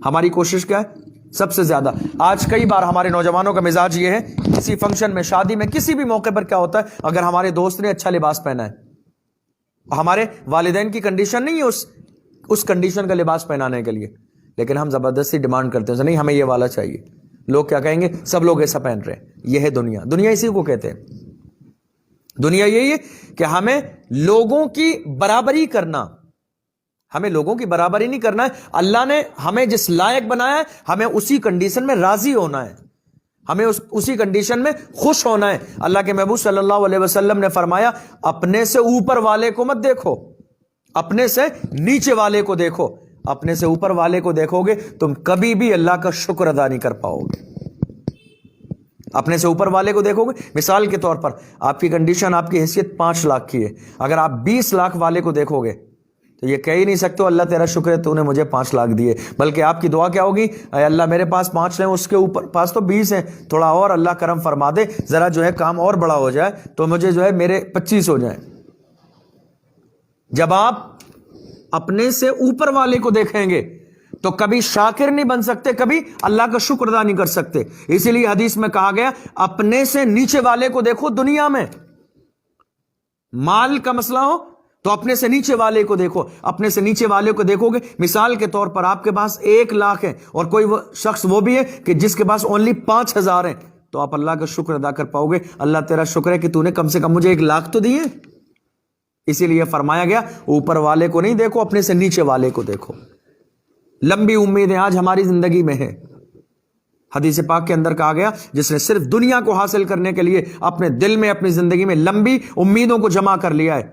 ہماری کوشش کیا ہے؟ سب سے زیادہ آج کئی بار ہمارے نوجوانوں کا مزاج یہ ہے، کسی فنکشن میں، شادی میں، کسی بھی موقع پر کیا ہوتا ہے، اگر ہمارے دوست نے اچھا لباس پہنا ہے، ہمارے والدین کی کنڈیشن نہیں ہے اس کنڈیشن کا لباس پہنانے کے لیے، لیکن ہم زبردستی ڈیمانڈ کرتے ہیں نہیں ہمیں یہ والا چاہیے. لوگ کیا کہیں گے؟ سب لوگ ایسا پہن رہے ہیں. یہ ہے دنیا. دنیا اسی کو کہتے ہیں. دنیا یہی ہے کہ ہمیں لوگوں کی برابری کرنا، ہمیں لوگوں کی برابری نہیں کرنا ہے. اللہ نے ہمیں جس لائق بنایا ہے ہمیں اسی کنڈیشن میں راضی ہونا ہے، ہمیں اسی کنڈیشن میں خوش ہونا ہے. اللہ کے محبوب صلی اللہ علیہ وسلم نے فرمایا اپنے سے اوپر والے کو مت دیکھو، اپنے سے نیچے والے کو دیکھو. اپنے سے اوپر والے کو دیکھو گے تم کبھی بھی اللہ کا شکر ادا نہیں کر پاؤ گے. اپنے سے اوپر والے کو دیکھو گے، مثال کے طور پر آپ کی کنڈیشن، آپ کی حیثیت 5 لاکھ کی ہے، اگر آپ 20 لاکھ والے کو دیکھو گے تو یہ کہہ ہی نہیں سکتے اللہ تیرا شکر ہے تو نے مجھے 5 لاکھ دیے، بلکہ آپ کی دعا کیا ہوگی؟ اے اللہ میرے پاس 5 ہیں، اس کے اوپر پاس تو 20 ہیں، تھوڑا اور اللہ کرم فرما دے، ذرا جو ہے کام اور بڑا ہو جائے تو مجھے جو ہے میرے 25 ہو جائیں. جب آپ اپنے سے اوپر والے کو دیکھیں گے تو کبھی شاکر نہیں بن سکتے، کبھی اللہ کا شکر ادا نہیں کر سکتے. اسی لیے حدیث میں کہا گیا اپنے سے نیچے والے کو دیکھو. دنیا میں مال کا مسئلہ ہو تو اپنے سے نیچے والے کو دیکھو. اپنے سے نیچے والے کو دیکھو گے، مثال کے طور پر آپ کے پاس 1 لاکھ ہے اور کوئی شخص وہ بھی ہے کہ جس کے پاس اونلی 5,000 ہیں، تو آپ اللہ کا شکر ادا کر پاؤ گے اللہ تیرا شکر ہے کہ تو نے کم سے کم مجھے 1 لاکھ تو دیے. اسی لیے فرمایا گیا اوپر والے کو نہیں دیکھو، اپنے سے نیچے والے کو دیکھو. لمبی امیدیں آج ہماری زندگی میں ہیں. حدیث پاک کے اندر کہا گیا جس نے صرف دنیا کو حاصل کرنے کے لیے اپنے دل میں، اپنی زندگی میں لمبی امیدوں کو جمع کر لیا ہے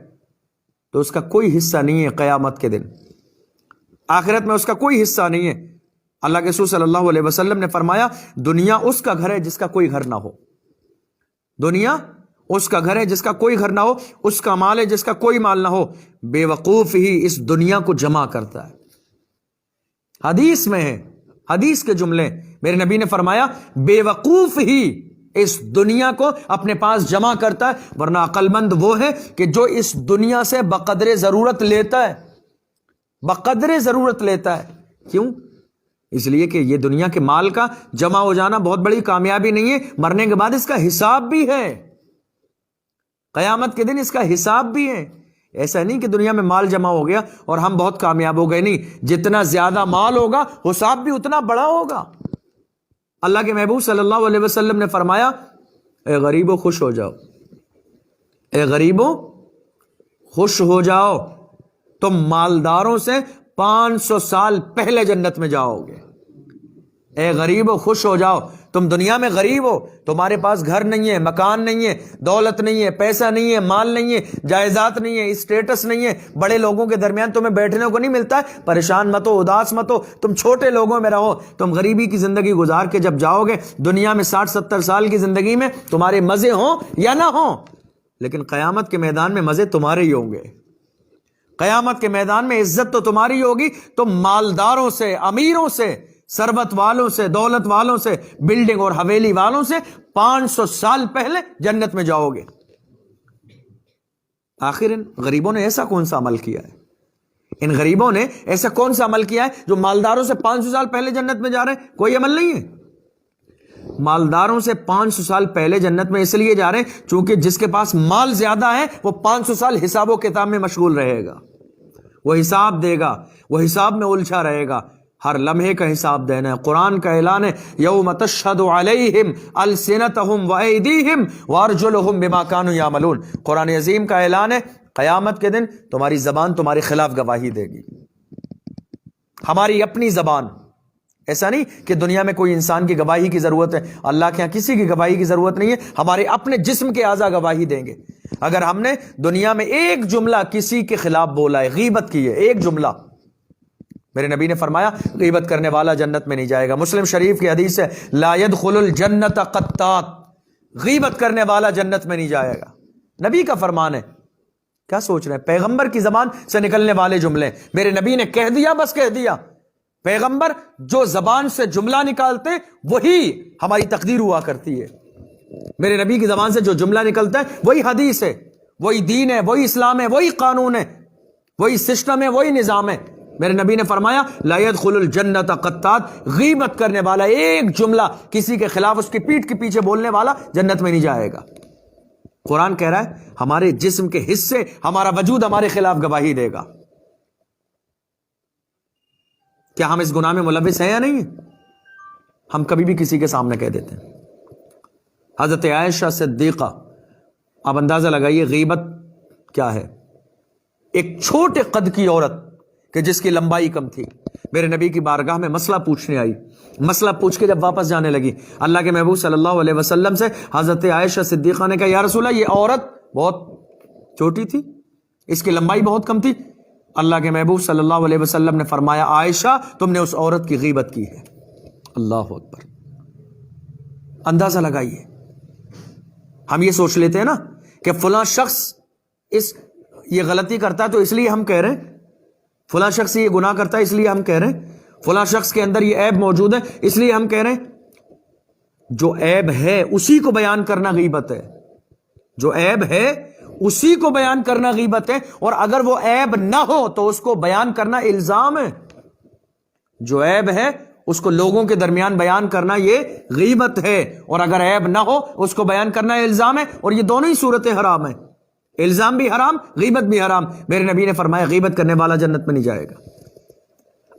تو اس کا کوئی حصہ نہیں ہے قیامت کے دن، آخرت میں اس کا کوئی حصہ نہیں ہے. اللہ کے رسول صلی اللہ علیہ وسلم نے فرمایا دنیا اس کا گھر ہے جس کا کوئی گھر نہ ہو. دنیا اس کا گھر ہے جس کا کوئی گھر نہ ہو، اس کا مال ہے جس کا کوئی مال نہ ہو. بے وقوف ہی اس دنیا کو جمع کرتا ہے. حدیث میں ہے، حدیث کے جملے، میرے نبی نے فرمایا بے وقوف ہی اس دنیا کو اپنے پاس جمع کرتا ہے، ورنہ عقل مند وہ ہے کہ جو اس دنیا سے بقدر ضرورت لیتا ہے، بقدر ضرورت لیتا ہے. کیوں؟ اس لیے کہ یہ دنیا کے مال کا جمع ہو جانا بہت بڑی کامیابی نہیں ہے، مرنے کے بعد اس کا حساب بھی ہے، قیامت کے دن اس کا حساب بھی ہے. ایسا نہیں کہ دنیا میں مال جمع ہو گیا اور ہم بہت کامیاب ہو گئے، نہیں، جتنا زیادہ مال ہوگا حساب بھی اتنا بڑا ہوگا. اللہ کے محبوب صلی اللہ علیہ وسلم نے فرمایا اے غریبو خوش ہو جاؤ، اے غریبوں خوش ہو جاؤ، تم مالداروں سے 500 سال پہلے جنت میں جاؤ گے۔ اے غریبو خوش ہو جاؤ، تم دنیا میں غریب ہو، تمہارے پاس گھر نہیں ہے، مکان نہیں ہے، دولت نہیں ہے، پیسہ نہیں ہے، مال نہیں ہے، جائیداد نہیں ہے، اسٹیٹس نہیں ہے، بڑے لوگوں کے درمیان تمہیں بیٹھنے کو نہیں ملتا ہے، پریشان مت ہو، اداس مت ہو، تم چھوٹے لوگوں میں رہو، تم غریبی کی زندگی گزار کے جب جاؤ گے دنیا میں 60-70 سال کی زندگی میں تمہارے مزے ہوں یا نہ ہوں، لیکن قیامت کے میدان میں مزے تمہارے ہی ہوں گے۔ قیامت کے میدان میں عزت تو تمہاری ہوگی، تم مالداروں سے، امیروں سے، ثروت والوں سے، دولت والوں سے، بلڈنگ اور حویلی والوں سے 500 سال پہلے جنت میں جاؤ گے۔ آخر ان غریبوں نے ایسا کون سا عمل کیا ہے؟ ان غریبوں نے ایسا کون سا عمل کیا ہے جو مالداروں سے 500 سال پہلے جنت میں جا رہے ہیں؟ کوئی عمل نہیں ہے۔ مالداروں سے 500 سال پہلے جنت میں اس لیے جا رہے ہیں چونکہ جس کے پاس مال زیادہ ہے وہ 500 سال حساب و کتاب میں مشغول رہے گا، وہ حساب دے گا، وہ حساب میں الجھا رہے گا، ہر لمحے کا حساب دینا ہے۔ قرآن کا اعلان ہے یوم تشہد علیہم السنتہم وایدیہم وارجلہم بما کانوا یعملون۔ قرآن عظیم کا اعلان ہے قیامت کے دن تمہاری زبان تمہارے خلاف گواہی دے گی، ہماری اپنی زبان۔ ایسا نہیں کہ دنیا میں کوئی انسان کی گواہی کی ضرورت ہے، اللہ کے یہاں کسی کی گواہی کی ضرورت نہیں ہے، ہمارے اپنے جسم کے اعضاء گواہی دیں گے۔ اگر ہم نے دنیا میں ایک جملہ کسی کے خلاف بولا ہے، غیبت کی ہے، ایک جملہ، میرے نبی نے فرمایا غیبت کرنے والا جنت میں نہیں جائے گا۔ مسلم شریف کی حدیث ہے لا يدخل الجنت قطات، غیبت کرنے والا جنت میں نہیں جائے گا، نبی کا فرمان ہے۔ کیا سوچ رہے ہیں؟ پیغمبر کی زبان سے نکلنے والے جملے، میرے نبی نے کہہ دیا بس کہہ دیا۔ پیغمبر جو زبان سے جملہ نکالتے وہی ہماری تقدیر ہوا کرتی ہے، میرے نبی کی زبان سے جو جملہ نکلتا ہے وہی حدیث ہے، وہی دین ہے، وہی اسلام ہے، وہی قانون ہے، وہی سسٹم ہے، وہی نظام ہے۔ میرے نبی نے فرمایا لا يدخل الجنت قطات، غیبت کرنے والا، ایک جملہ کسی کے خلاف اس کی پیٹھ کے پیچھے بولنے والا جنت میں نہیں جائے گا۔ قرآن کہہ رہا ہے ہمارے جسم کے حصے، ہمارا وجود ہمارے خلاف گواہی دے گا۔ کیا ہم اس گناہ میں ملوث ہیں یا نہیں؟ ہم کبھی بھی کسی کے سامنے کہہ دیتے ہیں۔ حضرت عائشہ صدیقہ، آپ اندازہ لگائیے غیبت کیا ہے۔ ایک چھوٹے قد کی عورت کہ جس کی لمبائی کم تھی، میرے نبی کی بارگاہ میں مسئلہ پوچھنے آئی، مسئلہ پوچھ کے جب واپس جانے لگی، اللہ کے محبوب صلی اللہ علیہ وسلم سے حضرت عائشہ صدیقہ نے کہا یا رسول اللہ یہ عورت بہت چھوٹی تھی، اس کی لمبائی بہت کم تھی۔ اللہ کے محبوب صلی اللہ علیہ وسلم نے فرمایا عائشہ تم نے اس عورت کی غیبت کی ہے۔ اللہ اکبر۔ اندازہ لگائیے، ہم یہ سوچ لیتے ہیں نا کہ فلاں شخص یہ غلطی کرتا ہے تو اس لیے ہم کہہ رہے ہیں، فلاں شخص یہ گناہ کرتا ہے اس لیے ہم کہہ رہے ہیں، فلاں شخص کے اندر یہ عیب موجود ہے اس لیے ہم کہہ رہے ہیں۔ جو عیب ہے اسی کو بیان کرنا غیبت ہے، جو عیب ہے اسی کو بیان کرنا غیبت ہے، اور اگر وہ عیب نہ ہو تو اس کو بیان کرنا الزام ہے۔ جو عیب ہے اس کو لوگوں کے درمیان بیان کرنا یہ غیبت ہے، اور اگر عیب نہ ہو اس کو بیان کرنا الزام ہے، اور یہ دونوں ہی صورتیں حرام ہیں، الزام بھی حرام، غیبت بھی حرام۔ میرے نبی نے فرمایا غیبت کرنے والا جنت میں نہیں جائے گا۔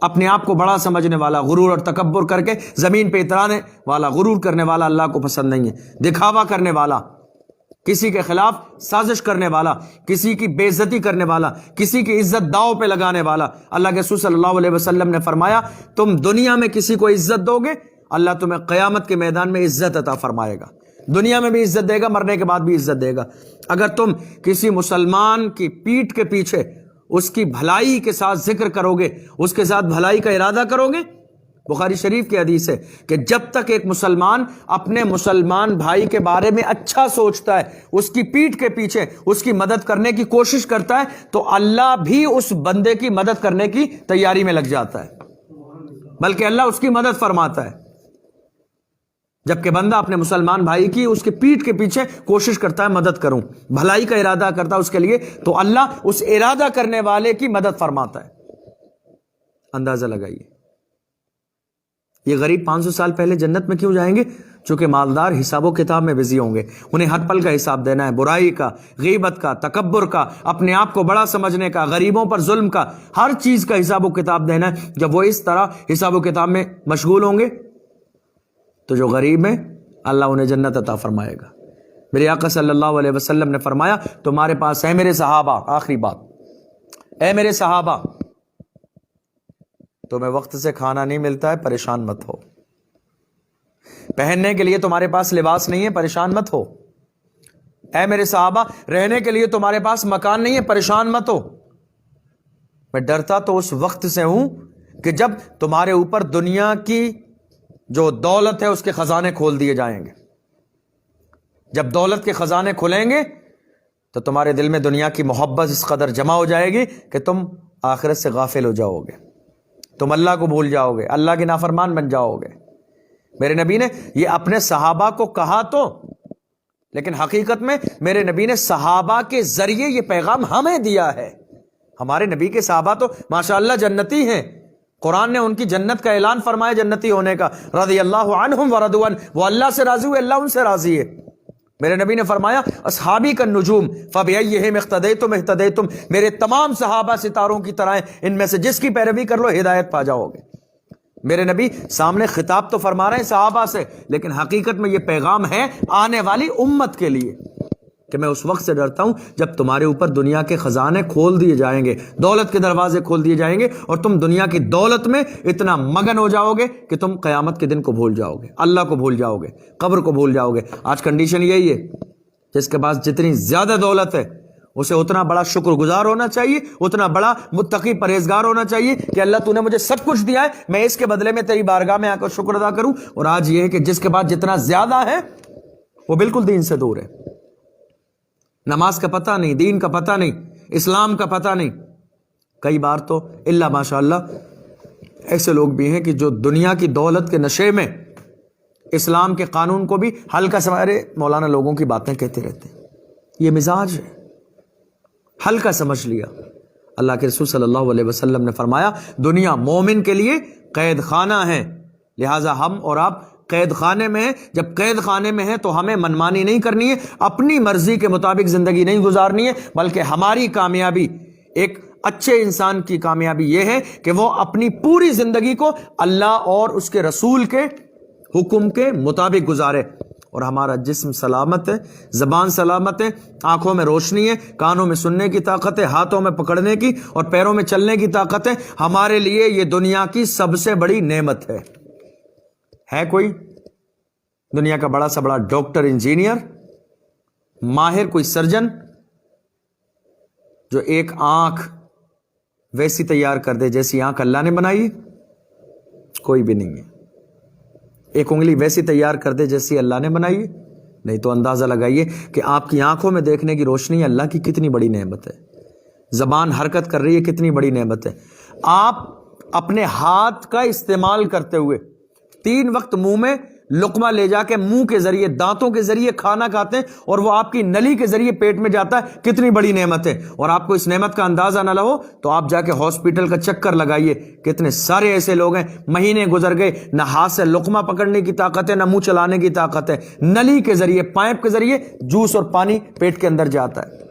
اپنے آپ کو بڑا سمجھنے والا، غرور اور تکبر کر کے زمین پہ اترانے والا، غرور کرنے والا اللہ کو پسند نہیں ہے۔ دکھاوا کرنے والا، کسی کے خلاف سازش کرنے والا، کسی کی بے عزتی کرنے والا، کسی کی عزت داؤ پہ لگانے والا، اللہ کے رسول صلی اللہ علیہ وسلم نے فرمایا تم دنیا میں کسی کو عزت دو گے اللہ تمہیں قیامت کے میدان میں عزت عطا فرمائے گا، دنیا میں بھی عزت دے گا، مرنے کے بعد بھی عزت دے گا۔ اگر تم کسی مسلمان کی پیٹھ کے پیچھے اس کی بھلائی کے ساتھ ذکر کرو گے، اس کے ساتھ بھلائی کا ارادہ کرو گے، بخاری شریف کی حدیث ہے کہ جب تک ایک مسلمان اپنے مسلمان بھائی کے بارے میں اچھا سوچتا ہے، اس کی پیٹھ کے پیچھے اس کی مدد کرنے کی کوشش کرتا ہے، تو اللہ بھی اس بندے کی مدد کرنے کی تیاری میں لگ جاتا ہے، بلکہ اللہ اس کی مدد فرماتا ہے۔ جبکہ بندہ اپنے مسلمان بھائی کی اس کے پیٹھ کے پیچھے کوشش کرتا ہے مدد کروں، بھلائی کا ارادہ کرتا ہے اس کے لیے، تو اللہ اس ارادہ کرنے والے کی مدد فرماتا ہے۔ اندازہ لگائیے یہ غریب 500 سال پہلے جنت میں کیوں جائیں گے؟ چونکہ مالدار حساب و کتاب میں بزی ہوں گے، انہیں ہر پل کا حساب دینا ہے، برائی کا، غیبت کا، تکبر کا، اپنے آپ کو بڑا سمجھنے کا، غریبوں پر ظلم کا، ہر چیز کا حساب و کتاب دینا ہے۔ جب وہ اس طرح حساب و کتاب میں مشغول ہوں گے تو جو غریب ہیں اللہ انہیں جنت عطا فرمائے گا۔ میرے آقا صلی اللہ علیہ وسلم نے فرمایا تمہارے پاس ہے میرے صحابہ، آخری بات، اے میرے صحابہ تمہیں وقت سے کھانا نہیں ملتا ہے، پریشان مت ہو، پہننے کے لیے تمہارے پاس لباس نہیں ہے، پریشان مت ہو، اے میرے صحابہ رہنے کے لیے تمہارے پاس مکان نہیں ہے، پریشان مت ہو، میں ڈرتا تو اس وقت سے ہوں کہ جب تمہارے اوپر دنیا کی جو دولت ہے اس کے خزانے کھول دیے جائیں گے۔ جب دولت کے خزانے کھلیں گے تو تمہارے دل میں دنیا کی محبت اس قدر جمع ہو جائے گی کہ تم آخرت سے غافل ہو جاؤ گے، تم اللہ کو بھول جاؤ گے، اللہ کے نافرمان بن جاؤ گے۔ میرے نبی نے یہ اپنے صحابہ کو کہا تو، لیکن حقیقت میں میرے نبی نے صحابہ کے ذریعے یہ پیغام ہمیں دیا ہے۔ ہمارے نبی کے صحابہ تو ماشاءاللہ جنتی ہیں، قرآن نے ان کی جنت کا اعلان فرمایا جنتی ہونے کا، رضی اللہ عنہم ورضوا عنہ، وہ اللہ سے راضی ہوئے، اللہ ان سے راضی ہے۔ میرے نبی نے فرمایا اصحابی کالنجوم فبأیہم اقتدیتم اہتدیتم، میرے تمام صحابہ ستاروں کی طرح ہیں، ان میں سے جس کی پیروی کر لو ہدایت پا جاؤ گے۔ میرے نبی سامنے خطاب تو فرما رہے ہیں صحابہ سے، لیکن حقیقت میں یہ پیغام ہے آنے والی امت کے لیے کہ میں اس وقت سے ڈرتا ہوں جب تمہارے اوپر دنیا کے خزانے کھول دیے جائیں گے، دولت کے دروازے کھول دیے جائیں گے، اور تم دنیا کی دولت میں اتنا مگن ہو جاؤ گے کہ تم قیامت کے دن کو بھول جاؤ گے، اللہ کو بھول جاؤ گے، قبر کو بھول جاؤ گے۔ آج کنڈیشن یہی ہے، جس کے پاس جتنی زیادہ دولت ہے اسے اتنا بڑا شکر گزار ہونا چاہیے، اتنا بڑا متقی پرہیزگار ہونا چاہیے کہ اللہ تو نے مجھے سب کچھ دیا ہے، میں اس کے بدلے میں تیری بارگاہ میں آ کر شکر ادا کروں۔ اور آج یہ ہے کہ جس کے پاس جتنا زیادہ ہے وہ بالکل دین سے دور ہے، نماز کا پتہ نہیں، دین کا پتہ نہیں، اسلام کا پتہ نہیں۔ کئی بار تو اللہ ماشاءاللہ ایسے لوگ بھی ہیں کہ جو دنیا کی دولت کے نشے میں اسلام کے قانون کو بھی ہلکا سمجھے، مولانا لوگوں کی باتیں کہتے رہتے ہیں، یہ مزاج ہے، ہلکا سمجھ لیا۔ اللہ کے رسول صلی اللہ علیہ وسلم نے فرمایا دنیا مومن کے لیے قید خانہ ہے، لہٰذا ہم اور آپ قید خانے میں ہیں۔ جب قید خانے میں ہے تو ہمیں منمانی نہیں کرنی ہے، اپنی مرضی کے مطابق زندگی نہیں گزارنی ہے، بلکہ ہماری کامیابی، ایک اچھے انسان کی کامیابی یہ ہے کہ وہ اپنی پوری زندگی کو اللہ اور اس کے رسول کے حکم کے مطابق گزارے، اور ہمارا جسم سلامت ہے، زبان سلامت ہے، آنکھوں میں روشنی ہے، کانوں میں سننے کی طاقت ہے، ہاتھوں میں پکڑنے کی اور پیروں میں چلنے کی طاقت ہے۔ ہمارے لیے یہ دنیا کی سب سے بڑی نعمت ہے کوئی دنیا کا بڑا سے بڑا ڈاکٹر، انجینئر، ماہر، کوئی سرجن جو ایک آنکھ ویسی تیار کر دے جیسی آنکھ اللہ نے بنائی؟ کوئی بھی نہیں ہے۔ ایک انگلی ویسی تیار کر دے جیسی اللہ نے بنائی؟ نہیں۔ تو اندازہ لگائیے کہ آپ کی آنکھوں میں دیکھنے کی روشنی اللہ کی کتنی بڑی نعمت ہے، زبان حرکت کر رہی ہے کتنی بڑی نعمت ہے۔ آپ اپنے ہاتھ کا استعمال کرتے ہوئے 3 وقت منہ میں لقمہ لے جا کے منہ کے ذریعے، دانتوں کے ذریعے کھانا کھاتے ہیں، اور وہ آپ کی نلی کے ذریعے پیٹ میں جاتا ہے، کتنی بڑی نعمت ہے۔ اور آپ کو اس نعمت کا اندازہ نہ ہو تو آپ جا کے ہاسپٹل کا چکر لگائیے، کتنے سارے ایسے لوگ ہیں مہینے گزر گئے، نہ ہاتھ سے لقمہ پکڑنے کی طاقت ہے، نہ منہ چلانے کی طاقت ہے، نلی کے ذریعے، پائپ کے ذریعے جوس اور پانی پیٹ کے اندر جاتا ہے۔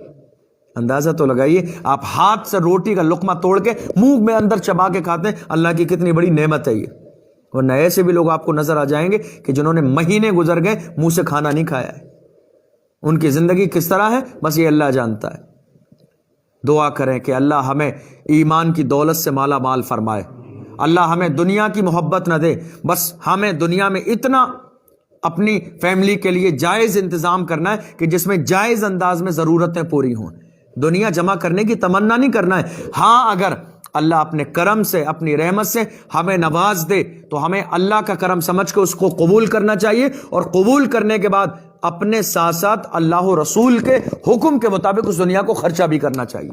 اندازہ تو لگائیے، آپ ہاتھ سے روٹی کا لقمہ توڑ کے منہ میں اندر چبا کے کھاتے ہیں، اللہ کی کتنی بڑی نعمت ہے یہ۔ اور نئے سے بھی لوگ آپ کو نظر آ جائیں گے کہ جنہوں نے مہینے گزر گئے منہ سے کھانا نہیں کھایا ہے، ان کی زندگی کس طرح ہے بس یہ اللہ جانتا ہے۔ دعا کریں کہ اللہ ہمیں ایمان کی دولت سے مالا مال فرمائے، اللہ ہمیں دنیا کی محبت نہ دے، بس ہمیں دنیا میں اتنا اپنی فیملی کے لیے جائز انتظام کرنا ہے کہ جس میں جائز انداز میں ضرورتیں پوری ہوں۔ دنیا جمع کرنے کی تمنا نہیں کرنا ہے۔ ہاں، اگر اللہ اپنے کرم سے، اپنی رحمت سے ہمیں نواز دے تو ہمیں اللہ کا کرم سمجھ کے اس کو قبول کرنا چاہیے، اور قبول کرنے کے بعد اپنے ساتھ ساتھ اللہ و رسول کے حکم کے مطابق اس دنیا کو خرچہ بھی کرنا چاہیے،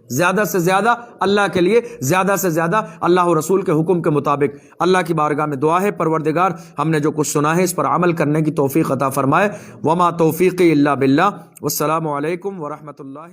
زیادہ سے زیادہ اللہ کے لیے، زیادہ سے زیادہ اللہ و رسول کے حکم کے مطابق۔ اللہ کی بارگاہ میں دعا ہے پروردگار ہم نے جو کچھ سنا ہے اس پر عمل کرنے کی توفیق عطا فرمائے۔ وما توفیقی الا باللہ، والسلام علیکم ورحمۃ اللہ۔